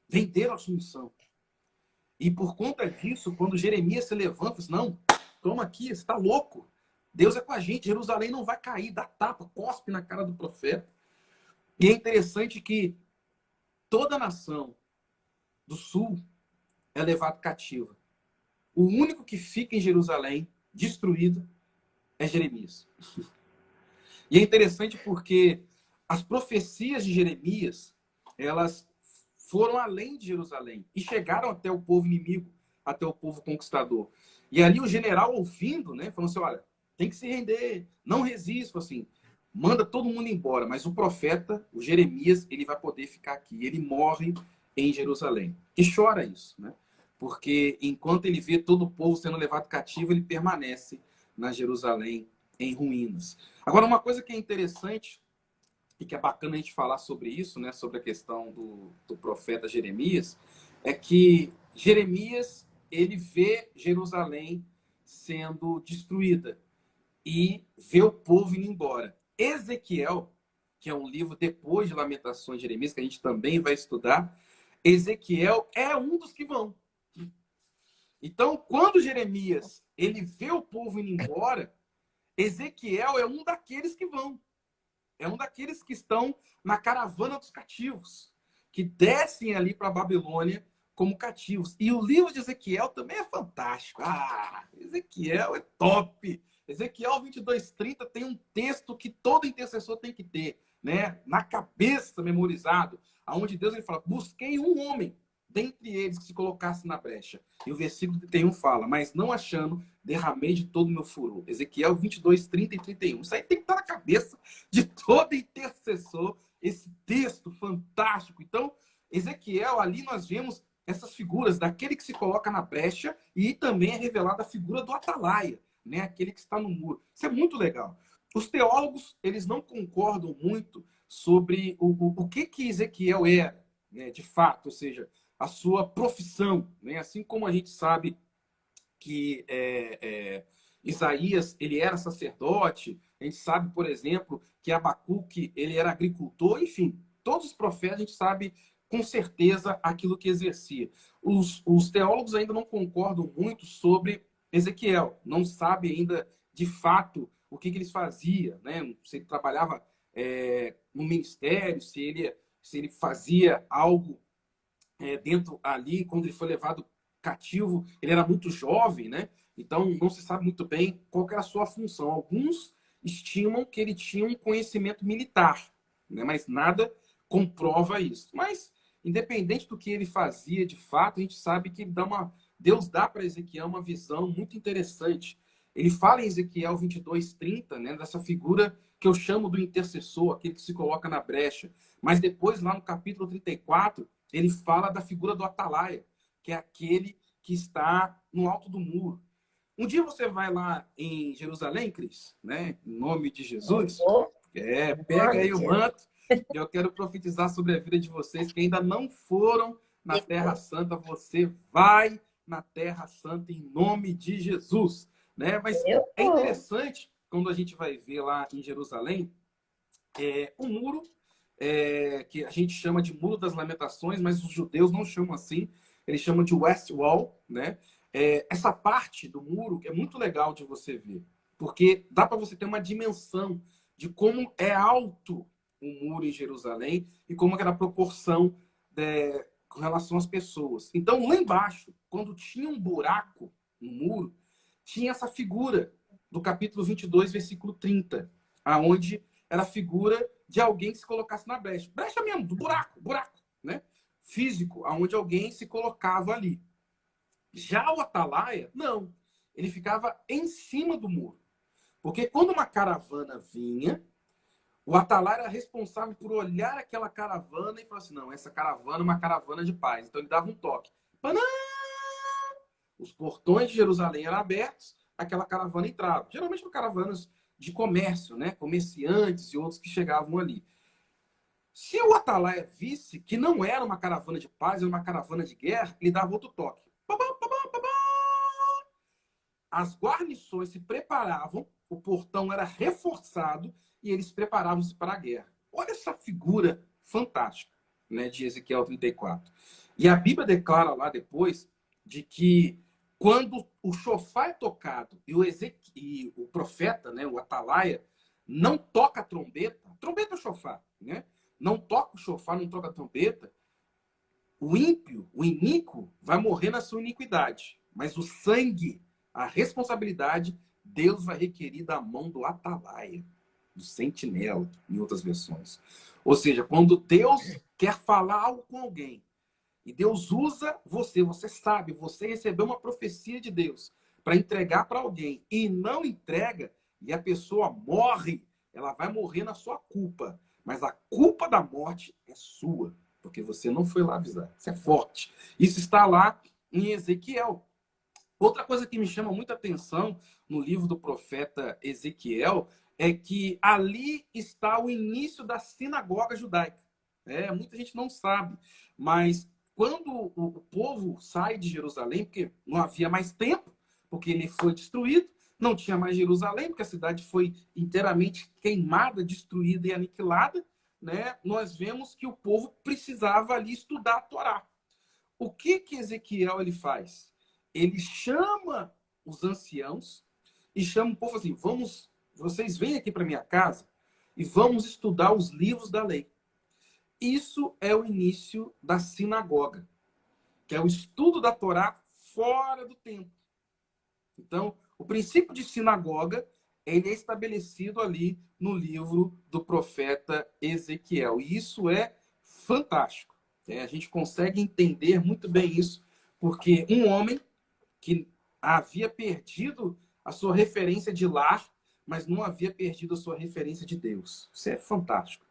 Venderam a sua missão. E por conta disso, quando Jeremias se levanta, diz, não, toma aqui, você está louco. Deus é com a gente, Jerusalém não vai cair, dá tapa, cospe na cara do profeta. E é interessante que toda a nação do sul é levada cativa. O único que fica em Jerusalém, destruído, é Jeremias. E é interessante porque as profecias de Jeremias, elas foram além de Jerusalém e chegaram até o povo inimigo, até o povo conquistador. E ali o general ouvindo, né, falando assim, olha, tem que se render, não resista, assim, manda todo mundo embora, mas o profeta, o Jeremias, ele vai poder ficar aqui. Ele morre em Jerusalém. E chora isso, né? Porque enquanto ele vê todo o povo sendo levado cativo, ele permanece na Jerusalém em ruínas. Agora, uma coisa que é interessante e que é bacana a gente falar sobre isso, né, sobre a questão do profeta Jeremias, é que Jeremias, ele vê Jerusalém sendo destruída e vê o povo indo embora. Ezequiel, que é um livro depois de Lamentações de Jeremias, que a gente também vai estudar, Ezequiel é um dos que vão. Então, quando Jeremias ele vê o povo indo embora, Ezequiel é um daqueles que vão. É um daqueles que estão na caravana dos cativos, que descem ali para a Babilônia como cativos. E o livro de Ezequiel também é fantástico. Ah, Ezequiel é top. Ezequiel 22:30 tem um texto que todo intercessor tem que ter, né? Na cabeça, memorizado, aonde Deus ele fala: busquei um homem dentre eles que se colocasse na brecha. E o versículo 31 fala: mas não achando, derramei de todo o meu furor. Ezequiel 22:30 e 31. Isso aí tem que estar na cabeça de todo intercessor, esse texto fantástico. Então, Ezequiel, ali nós vemos essas figuras daquele que se coloca na brecha e também é revelada a figura do atalaia, né? Aquele que está no muro. Isso é muito legal. Os teólogos, eles não concordam muito sobre o que Ezequiel era, né, de fato, ou seja, a sua profissão, né? Assim como a gente sabe que Isaías ele era sacerdote, a gente sabe, por exemplo, que Abacuque ele era agricultor, enfim, todos os profetas a gente sabe com certeza aquilo que exercia. Os teólogos ainda não concordam muito sobre Ezequiel, não sabe ainda de fato o que eles faziam, né? Se ele trabalhava no ministério, se ele fazia algo dentro ali, quando ele foi levado cativo, ele era muito jovem, né? Então não se sabe muito bem qual era a sua função. Alguns estimam que ele tinha um conhecimento militar, né? Mas nada comprova isso. Mas, independente do que ele fazia de fato, a gente sabe que Deus dá para Ezequiel uma visão muito interessante. Ele fala em Ezequiel 22:30, né, dessa figura que eu chamo do intercessor, aquele que se coloca na brecha. Mas depois, lá no capítulo 34, ele fala da figura do atalaia, que é aquele que está no alto do muro. Um dia você vai lá em Jerusalém, Cris, né? Em nome de Jesus. Pega aí o manto. E eu quero profetizar sobre a vida de vocês que ainda não foram na Terra Santa. Você vai na Terra Santa em nome de Jesus, né? Mas é interessante quando a gente vai ver lá em Jerusalém o muro que a gente chama de Muro das Lamentações, mas os judeus não chamam assim, eles chamam de West Wall, né? Essa parte do muro é muito legal de você ver, porque dá para você ter uma dimensão de como é alto o muro em Jerusalém e como era a proporção com relação às pessoas. Então, lá embaixo, quando tinha um buraco no muro, tinha essa figura do capítulo 22, versículo 30, aonde era a figura de alguém que se colocasse na brecha. Brecha mesmo, do buraco, né? Físico, aonde alguém se colocava ali. Já o atalaia, não. Ele ficava em cima do muro. Porque quando uma caravana vinha, o atalaia era responsável por olhar aquela caravana e falar assim, não, essa caravana é uma caravana de paz. Então ele dava um toque. Panã! Os portões de Jerusalém eram abertos, aquela caravana entrava. Geralmente eram caravanas de comércio, né? Comerciantes e outros que chegavam ali. Se o atalaia visse que não era uma caravana de paz, era uma caravana de guerra, ele dava outro toque. As guarnições se preparavam, o portão era reforçado e eles preparavam-se para a guerra. Olha essa figura fantástica, né, de Ezequiel 34. E a Bíblia declara lá depois de que quando o chofar é tocado e o profeta, né, o atalaia, não toca a trombeta é chofar, né? Não toca o chofar, não toca a trombeta, o ímpio, o iníquo, vai morrer na sua iniquidade. Mas o sangue, a responsabilidade, Deus vai requerir da mão do atalaia, do sentinela, em outras versões. Ou seja, quando Deus quer falar algo com alguém, e Deus usa você, você sabe, você recebeu uma profecia de Deus para entregar para alguém e não entrega, e a pessoa morre, ela vai morrer na sua culpa. Mas a culpa da morte é sua, porque você não foi lá avisar. Isso é forte. Isso está lá em Ezequiel. Outra coisa que me chama muita atenção no livro do profeta Ezequiel é que ali está o início da sinagoga judaica. Muita gente não sabe, mas quando o povo sai de Jerusalém, porque não havia mais tempo, porque ele foi destruído, não tinha mais Jerusalém, porque a cidade foi inteiramente queimada, destruída e aniquilada, né? Nós vemos que o povo precisava ali estudar a Torá. O que Ezequiel ele faz? Ele chama os anciãos e chama o povo assim, vocês vêm aqui para minha casa e vamos estudar os livros da lei. Isso é o início da sinagoga, que é o estudo da Torá fora do templo. Então, o princípio de sinagoga, ele é estabelecido ali no livro do profeta Ezequiel. E isso é fantástico. A gente consegue entender muito bem isso, porque um homem que havia perdido a sua referência de lar, mas não havia perdido a sua referência de Deus. Isso é fantástico.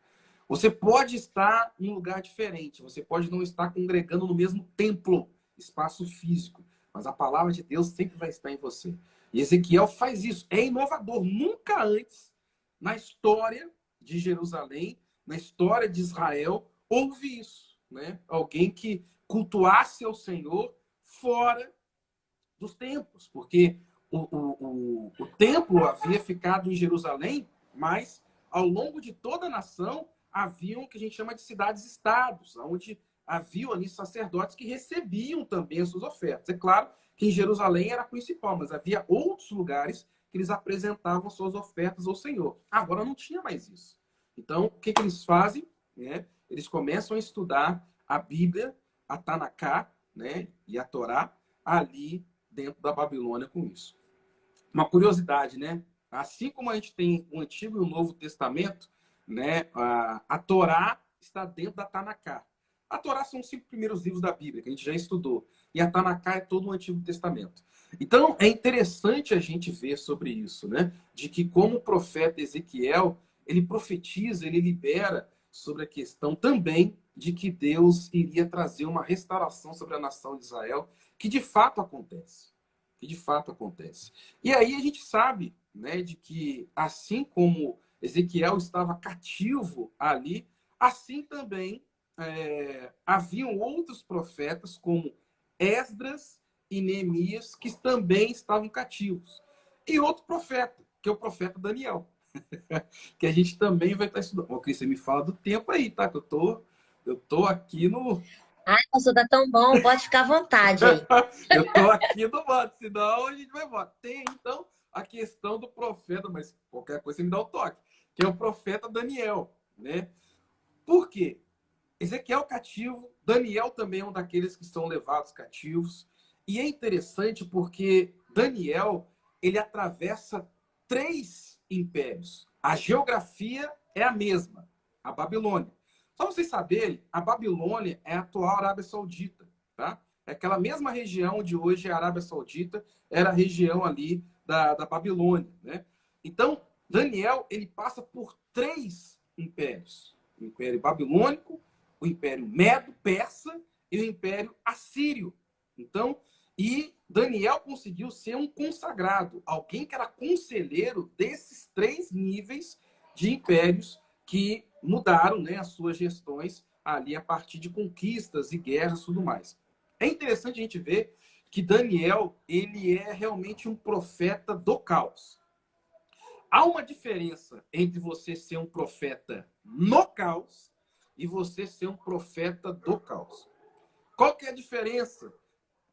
Você pode estar em um lugar diferente, você pode não estar congregando no mesmo templo, espaço físico, mas a palavra de Deus sempre vai estar em você. E Ezequiel faz isso, é inovador. Nunca antes, na história de Jerusalém, na história de Israel, houve isso, né? Alguém que cultuasse ao Senhor fora dos templos, porque o templo havia ficado em Jerusalém, mas ao longo de toda a nação haviam o que a gente chama de cidades-estados, onde haviam ali sacerdotes que recebiam também as suas ofertas. É claro que em Jerusalém era a principal, mas havia outros lugares que eles apresentavam suas ofertas ao Senhor. Agora não tinha mais isso. Então, o que eles fazem? Eles começam a estudar a Bíblia, a Tanaká, né, e a Torá, ali dentro da Babilônia com isso. Uma curiosidade, né? Assim como a gente tem o Antigo e o Novo Testamento, né, a Torá está dentro da Tanaká. A Torá são os 5 primeiros livros da Bíblia, que a gente já estudou. E a Tanaká é todo o Antigo Testamento. Então, é interessante a gente ver sobre isso, né? De que como o profeta Ezequiel, ele profetiza, ele libera sobre a questão também de que Deus iria trazer uma restauração sobre a nação de Israel, que de fato acontece. Que de fato acontece. E aí a gente sabe, né, de que assim como Ezequiel estava cativo ali, assim também haviam outros profetas, como Esdras e Neemias, que também estavam cativos. E outro profeta, que é o profeta Daniel, que a gente também vai estar estudando. Ô, Cris, você me fala do tempo aí, tá? Que eu tô aqui no. Ai, pastor, tá tão bom, pode ficar à vontade aí. Eu tô aqui no mato, senão a gente vai embora. Tem, então, a questão do profeta, mas qualquer coisa você me dá o toque, que é o profeta Daniel, né? Por quê? Ezequiel cativo, Daniel também é um daqueles que são levados cativos. E é interessante porque Daniel, ele atravessa 3 impérios. A geografia é a mesma, a Babilônia. Só vocês saberem, a Babilônia é a atual Arábia Saudita, tá? É aquela mesma região onde hoje é a Arábia Saudita, era a região ali da Babilônia, né? Então, Daniel, ele passa por 3 impérios. O Império Babilônico, o Império Medo-Persa e o Império Assírio. Então, e Daniel conseguiu ser um consagrado, alguém que era conselheiro desses 3 níveis de impérios que mudaram, né, as suas gestões ali a partir de conquistas e guerras e tudo mais. É interessante a gente ver que Daniel, ele é realmente um profeta do caos. Há uma diferença entre você ser um profeta no caos e você ser um profeta do caos. Qual que é a diferença,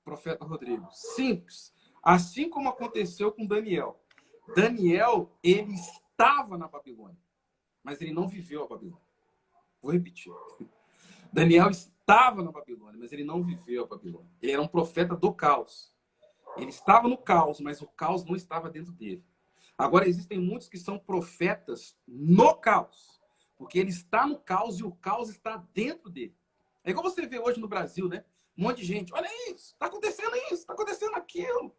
profeta Rodrigo? Simples. Assim como aconteceu com Daniel. Daniel, ele estava na Babilônia, mas ele não viveu a Babilônia. Vou repetir. Daniel estava na Babilônia, mas ele não viveu a Babilônia. Ele era um profeta do caos. Ele estava no caos, mas o caos não estava dentro dele. Agora, existem muitos que são profetas no caos, porque ele está no caos e o caos está dentro dele. É igual você vê hoje no Brasil, né? Um monte de gente, olha isso, está acontecendo isso, está acontecendo aquilo.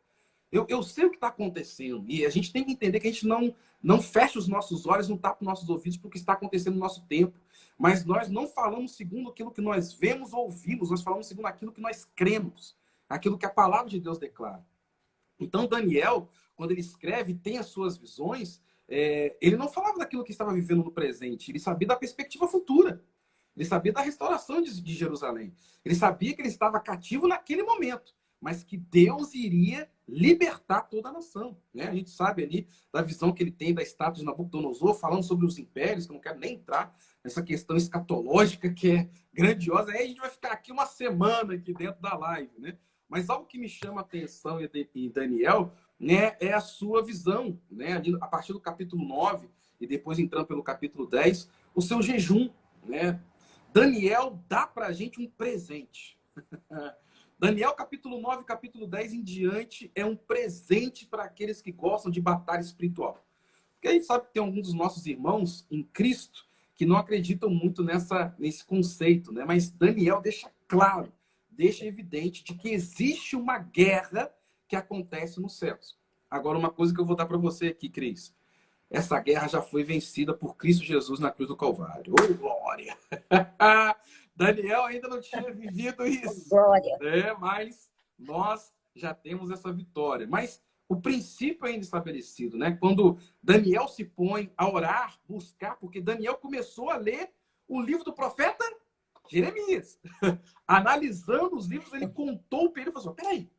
Eu sei o que está acontecendo e a gente tem que entender que a gente não fecha os nossos olhos, não tapa os nossos ouvidos para o que está acontecendo no nosso tempo. Mas nós não falamos segundo aquilo que nós vemos ou ouvimos, nós falamos segundo aquilo que nós cremos, aquilo que a palavra de Deus declara. Então, Daniel, quando ele escreve, tem as suas visões, ele não falava daquilo que estava vivendo no presente, ele sabia da perspectiva futura. Ele sabia da restauração de Jerusalém. Ele sabia que ele estava cativo naquele momento, mas que Deus iria libertar toda a nação. Né? A gente sabe ali da visão que ele tem da estátua de Nabucodonosor, falando sobre os impérios, que eu não quero nem entrar nessa questão escatológica que é grandiosa. Aí a gente vai ficar aqui uma semana aqui dentro da live, né? Mas algo que me chama a atenção em Daniel, né, é a sua visão, né, a partir do capítulo 9 e depois entrando pelo capítulo 10, o seu jejum. Né? Daniel dá para a gente um presente. Daniel, capítulo 9, capítulo 10 em diante, é um presente para aqueles que gostam de batalha espiritual. Porque a gente sabe que tem alguns dos nossos irmãos em Cristo que não acreditam muito nesse conceito, né? Mas Daniel deixa claro, deixa evidente de que existe uma guerra que acontece nos céus. Agora, uma coisa que eu vou dar para você aqui, Cris. Essa guerra já foi vencida por Cristo Jesus na cruz do Calvário. Oh, glória! Daniel ainda não tinha vivido isso. Glória. Mas nós já temos essa vitória. Mas o princípio ainda estabelecido, né? Quando Daniel se põe a orar, buscar, porque Daniel começou a ler o livro do profeta Jeremias. Analisando os livros, ele contou o período e falou assim, peraí,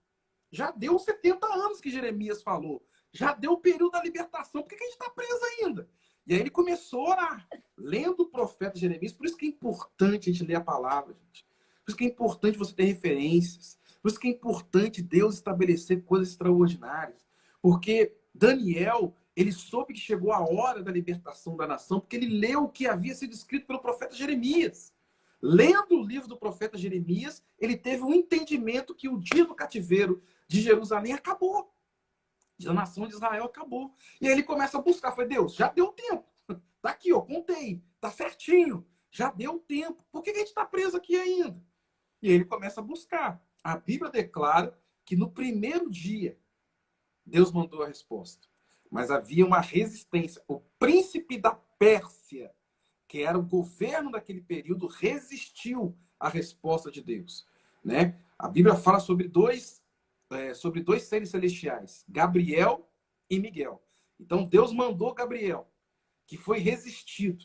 já deu 70 anos que Jeremias falou. Já deu o período da libertação. Por que a gente está preso ainda? E aí ele começou a orar, lendo o profeta Jeremias. Por isso que é importante a gente ler a palavra, gente. Por isso que é importante você ter referências. Por isso que é importante Deus estabelecer coisas extraordinárias. Porque Daniel, ele soube que chegou a hora da libertação da nação, porque ele leu o que havia sido escrito pelo profeta Jeremias. Lendo o livro do profeta Jeremias, ele teve um entendimento que o dia do cativeiro de Jerusalém acabou. A nação de Israel acabou. E aí ele começa a buscar. Foi Deus, já deu tempo. Tá aqui, ó, contei. Tá certinho. Já deu tempo. Por que a gente está preso aqui ainda? E aí ele começa a buscar. A Bíblia declara que no primeiro dia Deus mandou a resposta. Mas havia uma resistência. O príncipe da Pérsia, que era o governo daquele período, resistiu à resposta de Deus. Né? A Bíblia fala sobre dois seres celestiais, Gabriel e Miguel. Então Deus mandou Gabriel, que foi resistido.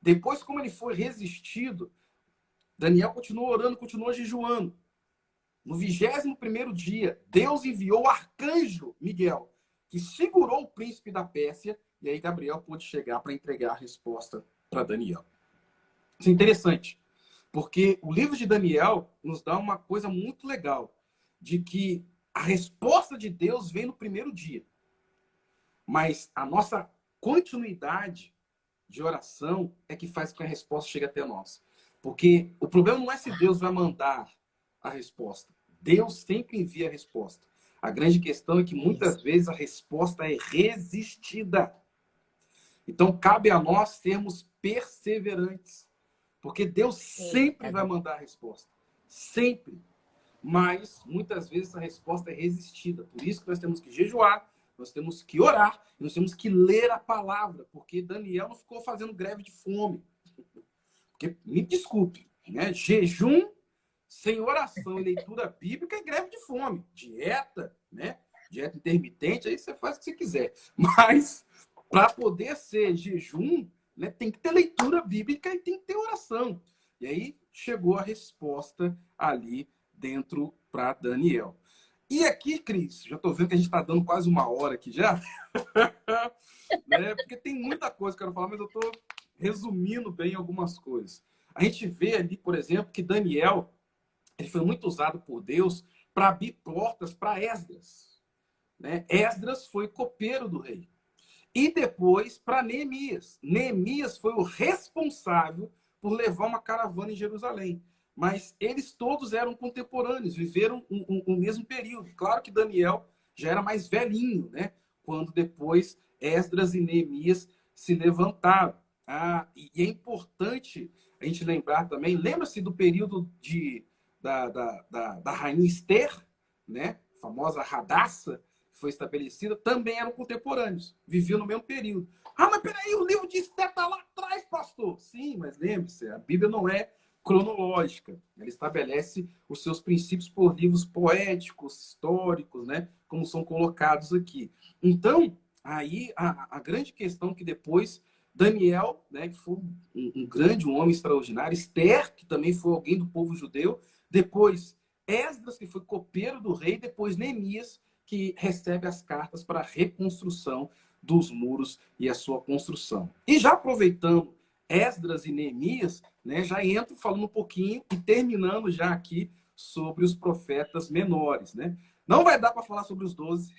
Depois, como ele foi resistido, Daniel continuou orando, continuou jejuando. No 21º dia, Deus enviou o arcanjo Miguel, que segurou o príncipe da Pérsia, e aí Gabriel pôde chegar para entregar a resposta para Daniel. Isso é interessante, porque o livro de Daniel nos dá uma coisa muito legal, de que a resposta de Deus vem no primeiro dia. Mas a nossa continuidade de oração é que faz com que a resposta chegue até nós. Porque o problema não é se Deus vai mandar a resposta. Deus sempre envia a resposta. A grande questão é que Isso. muitas vezes a resposta é resistida. Então cabe a nós sermos perseverantes. Porque Deus sempre Eita, vai mandar a resposta. Sempre. Mas muitas vezes a resposta é resistida. Por isso que nós temos que jejuar, nós temos que orar, nós temos que ler a palavra, porque Daniel não ficou fazendo greve de fome. Porque, me desculpe, né? Jejum sem oração e leitura bíblica é greve de fome. Dieta, né? Dieta intermitente, aí você faz o que você quiser. Mas para poder ser jejum, né, tem que ter leitura bíblica e tem que ter oração. E aí chegou a resposta ali dentro para Daniel. E aqui, Cris, já estou vendo que a gente está dando quase uma hora aqui já, né? Porque tem muita coisa que eu quero falar, mas eu estou resumindo bem algumas coisas. A gente vê ali, por exemplo, que Daniel ele foi muito usado por Deus para abrir portas para Esdras. Né? Esdras foi copeiro do rei. E depois para Neemias. Neemias foi o responsável por levar uma caravana em Jerusalém. Mas eles todos eram contemporâneos, viveram o mesmo período. Claro que Daniel já era mais velhinho, né? Quando depois Esdras e Neemias se levantaram. E é importante a gente lembrar também, lembra-se do período da rainha Esther, né? A famosa Radassa, que foi estabelecida, também eram contemporâneos, viviam no mesmo período. Ah, mas peraí, o livro de Esther está lá atrás, pastor. Sim, mas lembre-se, a Bíblia não é cronológica. Ela estabelece os seus princípios por livros poéticos, históricos, né? Como são colocados aqui. Então, aí a grande questão que depois Daniel, né, que foi um grande, um homem extraordinário, Esther, que também foi alguém do povo judeu, depois Esdras, que foi copeiro do rei, depois Neemias, que recebe as cartas para a reconstrução dos muros e a sua construção. E já aproveitando Esdras e Neemias, né, já entro falando um pouquinho e terminando já aqui sobre os profetas menores. Né? Não vai dar para falar sobre os 12.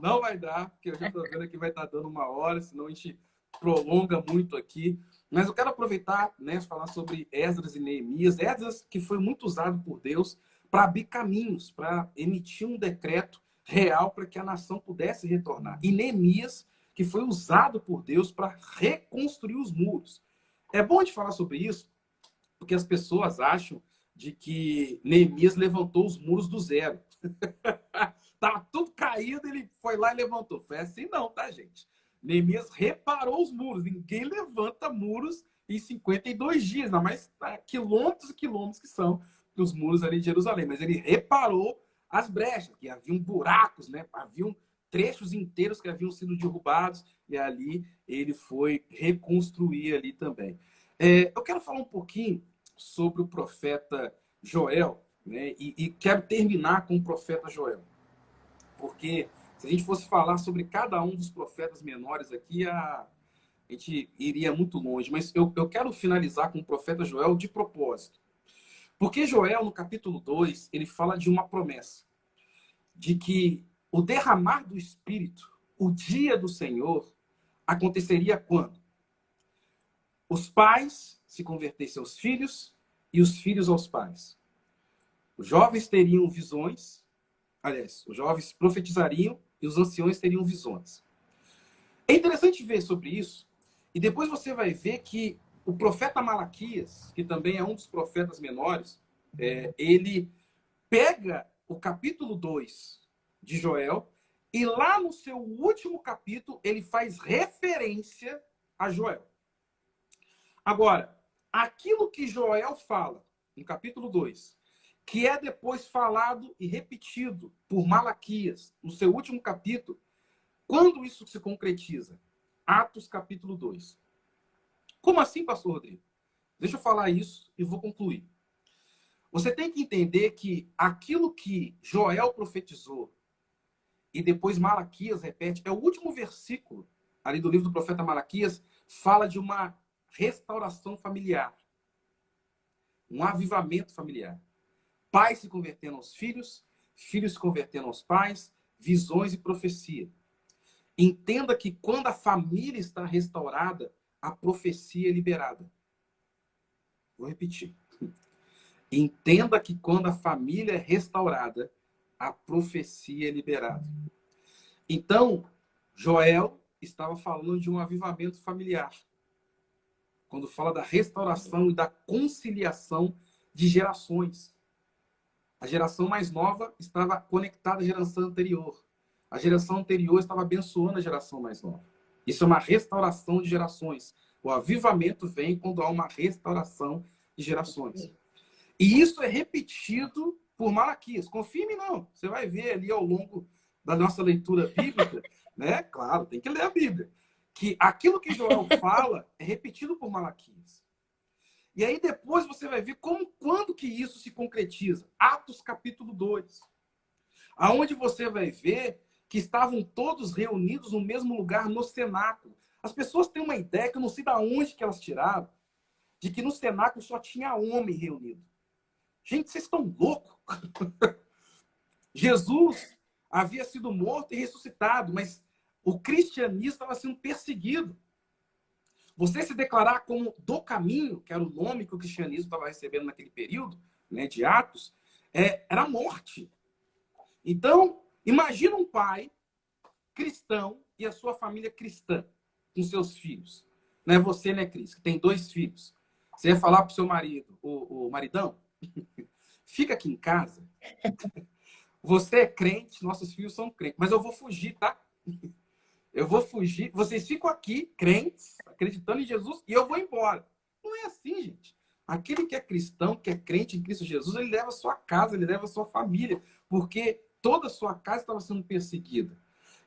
Não vai dar, porque eu já estou vendo que vai estar dando uma hora, senão a gente prolonga muito aqui. Mas eu quero aproveitar, né, falar sobre Esdras e Neemias. Esdras, que foi muito usado por Deus para abrir caminhos, para emitir um decreto real para que a nação pudesse retornar. E Neemias, que foi usado por Deus para reconstruir os muros. É bom de falar sobre isso, porque as pessoas acham de que Neemias levantou os muros do zero. Tava tudo caído, ele foi lá e levantou. Foi assim não, tá, gente? Neemias reparou os muros. Ninguém levanta muros em 52 dias, não, mas quilômetros e quilômetros que são os muros ali de Jerusalém. Mas ele reparou as brechas, que haviam buracos, né? Haviam trechos inteiros que haviam sido derrubados, e ali ele foi reconstruir ali também. Eu quero falar um pouquinho sobre o profeta Joel, né? E quero terminar com o profeta Joel. Porque se a gente fosse falar sobre cada um dos profetas menores aqui, a gente iria muito longe. Mas eu quero finalizar com o profeta Joel de propósito. Porque Joel, no capítulo 2, ele fala de uma promessa. De que o derramar do Espírito, o dia do Senhor, aconteceria quando? Os pais se convertessem aos filhos e os filhos aos pais. Os jovens teriam visões, aliás, os jovens profetizariam e os anciões teriam visões. É interessante ver sobre isso, e depois você vai ver que o profeta Malaquias, que também é um dos profetas menores, ele pega o capítulo 2 de Joel, e lá no seu último capítulo, ele faz referência a Joel. Agora, aquilo que Joel fala, no capítulo 2, que é depois falado e repetido por Malaquias, no seu último capítulo, quando isso se concretiza? Atos capítulo 2. Como assim, pastor Rodrigo? Deixa eu falar isso e vou concluir. Você tem que entender que aquilo que Joel profetizou e depois Malaquias repete, é o último versículo ali do livro do profeta Malaquias, fala de uma restauração familiar, um avivamento familiar. Pais se convertendo aos filhos, filhos se convertendo aos pais, visões e profecia. Entenda que quando a família está restaurada, a profecia é liberada. Vou repetir. Entenda que quando a família é restaurada, a profecia é liberada. Então, Joel estava falando de um avivamento familiar. Quando fala da restauração e da conciliação de gerações. A geração mais nova estava conectada à geração anterior. A geração anterior estava abençoando a geração mais nova. Isso é uma restauração de gerações. O avivamento vem quando há uma restauração de gerações. E isso é repetido por Malaquias. Confirme não. Você vai ver ali ao longo da nossa leitura bíblica, né? Claro, tem que ler a Bíblia. Que aquilo que Joel fala é repetido por Malaquias. E aí depois você vai ver quando que isso se concretiza. Atos capítulo 2. Aonde você vai ver que estavam todos reunidos no mesmo lugar, no cenáculo. As pessoas têm uma ideia, que eu não sei de onde que elas tiraram, de que no cenáculo só tinha homem reunido. Gente, vocês estão loucos? Jesus havia sido morto e ressuscitado, mas o cristianismo estava sendo perseguido. Você se declarar como do caminho, que era o nome que o cristianismo estava recebendo naquele período, né, de Atos, era morte. Então, imagina um pai cristão e a sua família cristã, com seus filhos. Não é você, né, Cris, que tem 2 filhos. Você ia falar para o seu marido, o maridão, fica aqui em casa. Você é crente, nossos filhos são crentes, mas eu vou fugir, tá? Eu vou fugir. Vocês ficam aqui, crentes, acreditando em Jesus, e eu vou embora. Não é assim, gente. Aquele que é cristão, que é crente em Cristo Jesus, ele leva a sua casa, ele leva a sua família, porque toda a sua casa estava sendo perseguida.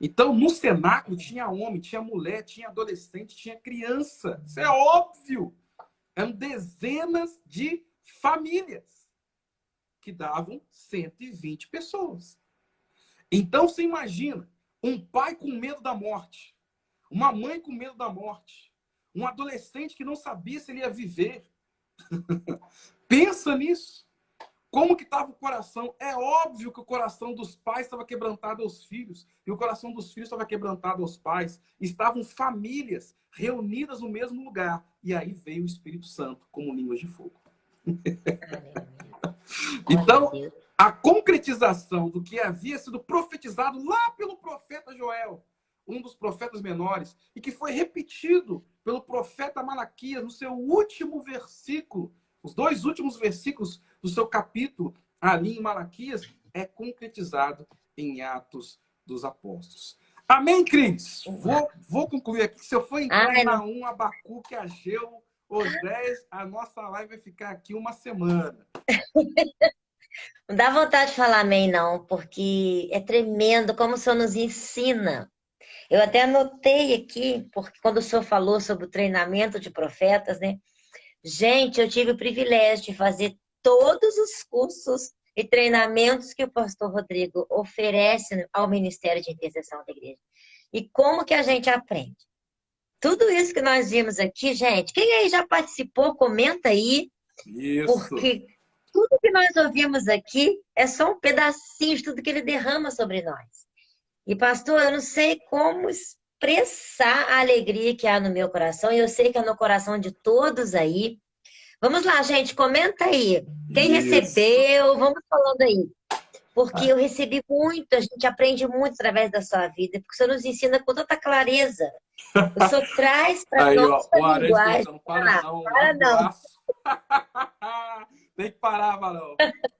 Então, no cenáculo tinha homem, tinha mulher, tinha adolescente, tinha criança. Isso é óbvio. Eram dezenas de famílias que davam 120 pessoas. Então, você imagina um pai com medo da morte, uma mãe com medo da morte, um adolescente que não sabia se ele ia viver. Pensa nisso. Como que estava o coração? É óbvio que o coração dos pais estava quebrantado aos filhos, e o coração dos filhos estava quebrantado aos pais. Estavam famílias reunidas no mesmo lugar. E aí veio o Espírito Santo como línguas de fogo. Então, a concretização do que havia sido profetizado lá pelo profeta Joel, um dos profetas menores, e que foi repetido pelo profeta Malaquias no seu último versículo, os 2 últimos versículos do seu capítulo, ali em Malaquias, é concretizado em Atos dos Apóstolos. Amém, Cris? Vou concluir aqui. Se eu for entrar em Naum, Abacuque, Ageu, Osés, a nossa live vai ficar aqui uma semana. Não dá vontade de falar amém, não, porque é tremendo como o Senhor nos ensina. Eu até anotei aqui, porque quando o Senhor falou sobre o treinamento de profetas, né? Gente, eu tive o privilégio de fazer todos os cursos e treinamentos que o pastor Rodrigo oferece ao Ministério de Intercessão da Igreja. E como que a gente aprende? Tudo isso que nós vimos aqui, gente, quem aí já participou, comenta aí. Isso. Porque tudo que nós ouvimos aqui é só um pedacinho de tudo que ele derrama sobre nós. E, pastor, eu não sei como expressar a alegria que há no meu coração, e eu sei que é no coração de todos aí. Vamos lá, gente, comenta aí. Quem recebeu, vamos falando aí. Porque eu recebi muito, a gente aprende muito através da sua vida, porque o Senhor nos ensina com tanta clareza. O Senhor traz para nós a linguagem. Não para não. Para não. Tem que parar, Varão.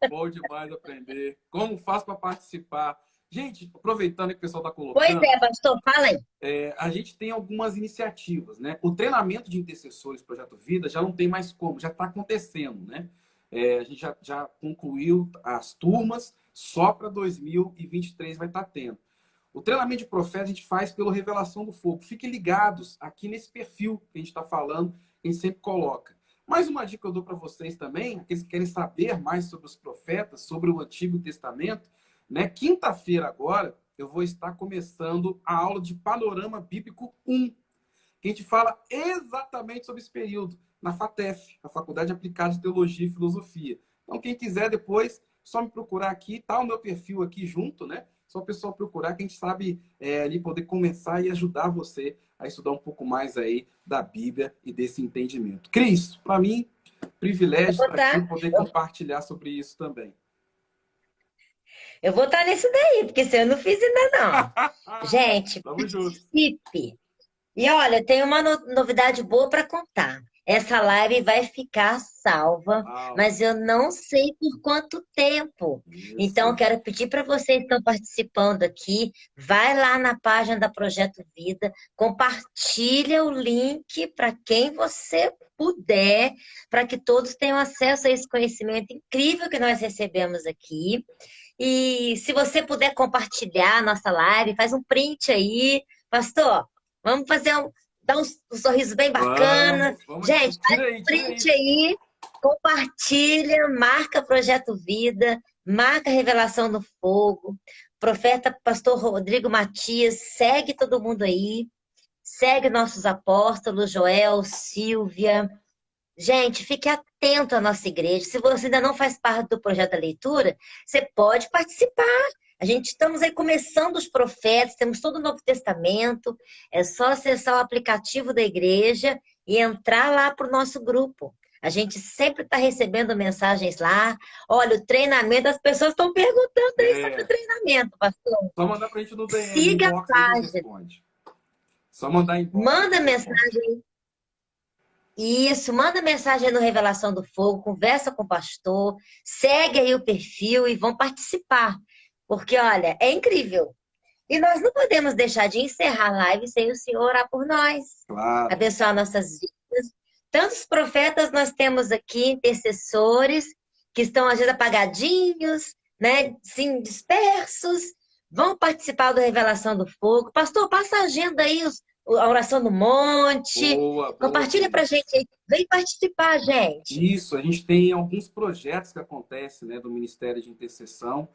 Bom demais aprender. Como faz para participar? Gente, aproveitando que o pessoal está colocando... Pois é, pastor, fala aí. A gente tem algumas iniciativas, né? O treinamento de intercessores Projeto Vida já não tem mais como, já está acontecendo, né? A gente já concluiu as turmas, só para 2023 vai estar tendo. O treinamento de profeta a gente faz pela Revelação do Fogo. Fiquem ligados aqui nesse perfil que a gente está falando, que a gente sempre coloca. Mais uma dica que eu dou para vocês também, aqueles que querem saber mais sobre os profetas, sobre o Antigo Testamento, né? Quinta-feira agora, eu vou estar começando a aula de Panorama Bíblico 1, que a gente fala exatamente sobre esse período, na FATEF, a Faculdade Aplicada de Teologia e Filosofia. Então, quem quiser depois, só me procurar aqui, tá o meu perfil aqui junto, né? Só o pessoal procurar, que a gente sabe ali poder começar e ajudar você a estudar um pouco mais aí da Bíblia e desse entendimento. Cris, para mim, privilégio vou estar aqui estar, e poder compartilhar sobre isso também. eu vou estar nesse daí, porque se eu não fiz ainda não. Gente, Tamo juntos. participe. E olha, tem uma novidade boa para contar. Essa live vai ficar salva, Uau, mas eu não sei por quanto tempo. Então, eu isso. quero pedir para vocês que estão participando aqui, vai lá na página da Projeto Vida, compartilha o link para quem você puder, para que todos tenham acesso a esse conhecimento incrível que nós recebemos aqui. E se você puder compartilhar a nossa live, faz um print aí, pastor. Vamos fazer dar um sorriso bem bacana. Vamos, Gente, faz tira um aí, tira print aí. aí, compartilha, marca Projeto Vida, marca Revelação do Fogo, profeta Pastor Rodrigo Matias, segue todo mundo aí, segue nossos apóstolos, Joel, Silvia. Gente, fique atento à nossa igreja. Se você ainda não faz parte do projeto da leitura, você pode participar. A gente estamos aí começando os profetas, temos todo o Novo Testamento. É só acessar o aplicativo da igreja e entrar lá para o nosso grupo. A gente sempre está recebendo mensagens lá. Olha, o treinamento, as pessoas estão perguntando aí sobre o É, treinamento, pastor. só mandar pra gente no DM, Siga a inbox, aí a gente página, responde. Só mandar inbox que a manda gente responde. mensagem. Isso, manda mensagem aí no Revelação do Fogo, conversa com o pastor, segue aí o perfil e vão participar. Porque, olha, é incrível. E nós não podemos deixar de encerrar a live sem o Senhor orar por nós, Claro. abençoar nossas vidas. Tantos profetas nós temos aqui, intercessores, que estão às vezes apagadinhos, né? Sim, dispersos. Vão participar do Revelação do Fogo. Pastor, passa a agenda aí, a oração do monte. Boa, boa, Compartilha pra Cris. gente aí. Vem participar, gente. Isso, a gente tem alguns projetos que acontecem, né, do Ministério de Intercessão.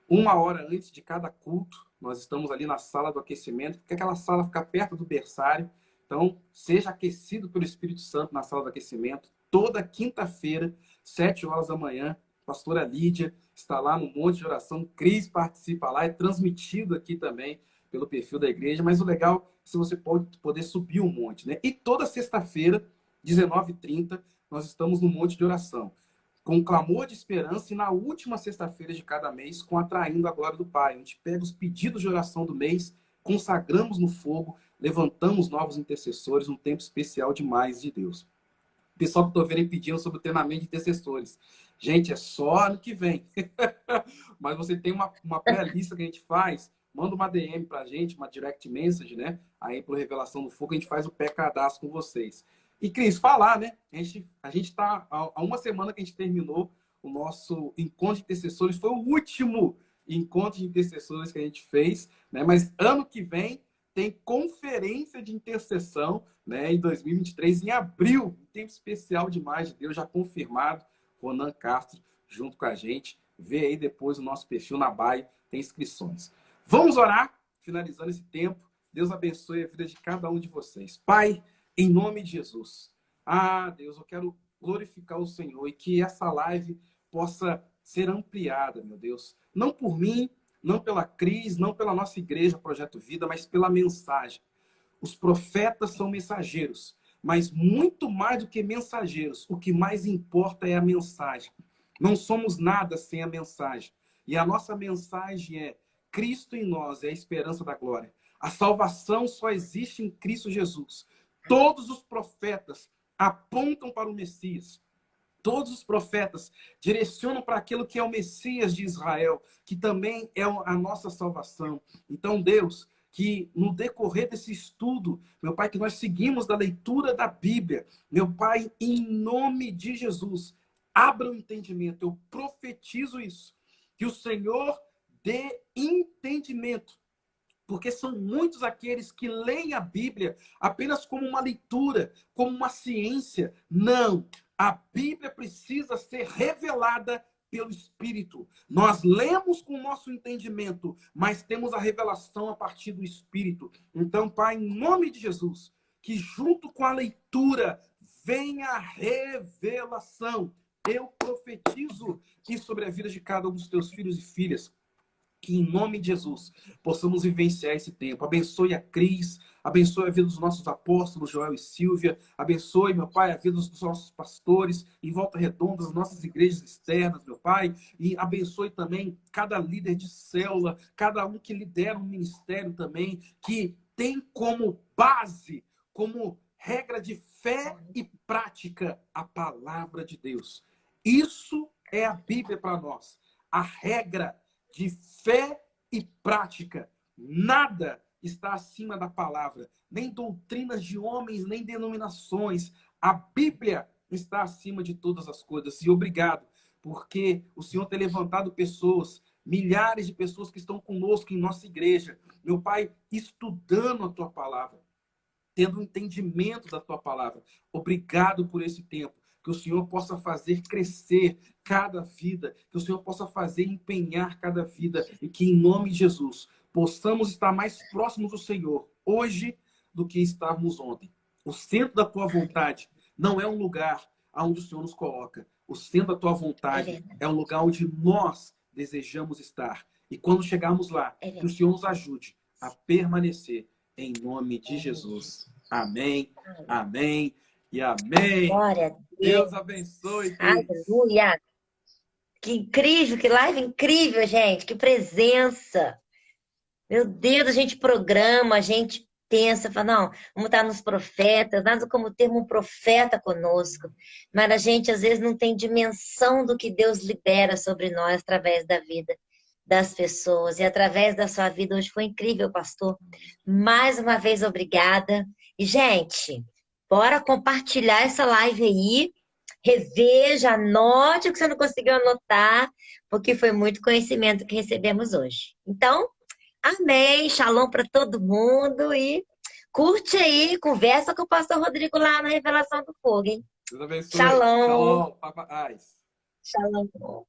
Uma hora antes de cada culto, nós estamos ali na sala do aquecimento, porque aquela sala fica perto do berçário. Então, seja aquecido pelo Espírito Santo na sala do aquecimento. Toda quinta-feira, 7 horas da manhã, a pastora Lídia está lá no Monte de Oração. Cris participa lá, é transmitido aqui também pelo perfil da igreja. Mas o legal é se você pode poder subir o monte, né? E toda sexta-feira, 19h30, nós estamos no Monte de Oração, com clamor de esperança, e na última sexta-feira de cada mês, com atraindo a glória do Pai. A gente pega os pedidos de oração do mês, consagramos no fogo, levantamos novos intercessores, um tempo especial demais de Deus. O pessoal que estou vendo pedindo sobre o treinamento de intercessores. Gente, é só ano que vem. Mas você tem uma pré-lista que a gente faz, manda uma DM para a gente, uma direct message, né? Aí, por Revelação do Fogo, a gente faz o pré-cadastro com vocês. E, Cris, falar, né? A gente está há uma semana que a gente terminou o nosso encontro de intercessores. Foi o último encontro de intercessores que a gente fez, né? Mas ano que vem tem conferência de intercessão, né? Em 2023, em abril, um tempo especial demais de Deus, já confirmado. Ronan Castro junto com a gente. Vê aí depois o nosso perfil na bio, tem inscrições. Vamos orar, finalizando esse tempo. Deus abençoe a vida de cada um de vocês. Pai, em nome de Jesus. Ah, Deus, eu quero glorificar o Senhor e que essa live possa ser ampliada, meu Deus. Não por mim, não pela Cris, não pela nossa igreja, Projeto Vida, mas pela mensagem. Os profetas são mensageiros, mas muito mais do que mensageiros, o que mais importa é a mensagem. Não somos nada sem a mensagem. E a nossa mensagem é: Cristo em nós é a esperança da glória. A salvação só existe em Cristo Jesus. Todos os profetas apontam para o Messias. Todos os profetas direcionam para aquilo que é o Messias de Israel, que também é a nossa salvação. Então, Deus, que no decorrer desse estudo, meu Pai, que nós seguimos da leitura da Bíblia, meu Pai, em nome de Jesus, abra o entendimento. Eu profetizo isso, que o Senhor dê entendimento, porque são muitos aqueles que leem a Bíblia apenas como uma leitura, como uma ciência. Não, a Bíblia precisa ser revelada pelo Espírito. Nós lemos com o nosso entendimento, mas temos a revelação a partir do Espírito. Então, Pai, em nome de Jesus, que junto com a leitura venha a revelação. Eu profetizo isso sobre a vida de cada um dos teus filhos e filhas. Que em nome de Jesus possamos vivenciar esse tempo. Abençoe a Cris, abençoe a vida dos nossos apóstolos, Joel e Silvia. Abençoe, meu Pai, a vida dos nossos pastores em Volta Redonda, as nossas igrejas externas, meu Pai. E abençoe também cada líder de célula, cada um que lidera um ministério também, que tem como base, como regra de fé e prática a palavra de Deus. Isso é a Bíblia para nós. A regra de fé e prática. Nada está acima da palavra. Nem doutrinas de homens, nem denominações. A Bíblia está acima de todas as coisas. E obrigado, porque o Senhor tem levantado pessoas, milhares de pessoas que estão conosco em nossa igreja. Meu Pai, estudando a Tua palavra, tendo um entendimento da Tua palavra. Obrigado por esse tempo. Que o Senhor possa fazer crescer cada vida, que o Senhor possa fazer empenhar cada vida e que, em nome de Jesus, possamos estar mais próximos do Senhor hoje do que estávamos ontem. O centro da Tua vontade não é um lugar onde o Senhor nos coloca. O centro da Tua vontade é um lugar onde nós desejamos estar. E quando chegarmos lá, que o Senhor nos ajude a permanecer em nome de Jesus. Amém, amém e amém. Glória a Deus. Deus abençoe. Aleluia. Que incrível, que live incrível, gente. Que presença. Meu Deus, a gente programa, a gente pensa, fala, não, vamos estar nos profetas, nada como ter um profeta conosco. Mas a gente, às vezes, não tem dimensão do que Deus libera sobre nós através da vida das pessoas. E através da sua vida, hoje foi incrível, pastor. Mais uma vez, obrigada. E, gente, bora compartilhar essa live aí. Reveja, anote o que você não conseguiu anotar, porque foi muito conhecimento que recebemos hoje. Então, amém, shalom para todo mundo e curte aí, conversa com o pastor Rodrigo lá na Revelação do Fogo, hein? Deus abençoe. Shalom. Shalom. Paz. Shalom.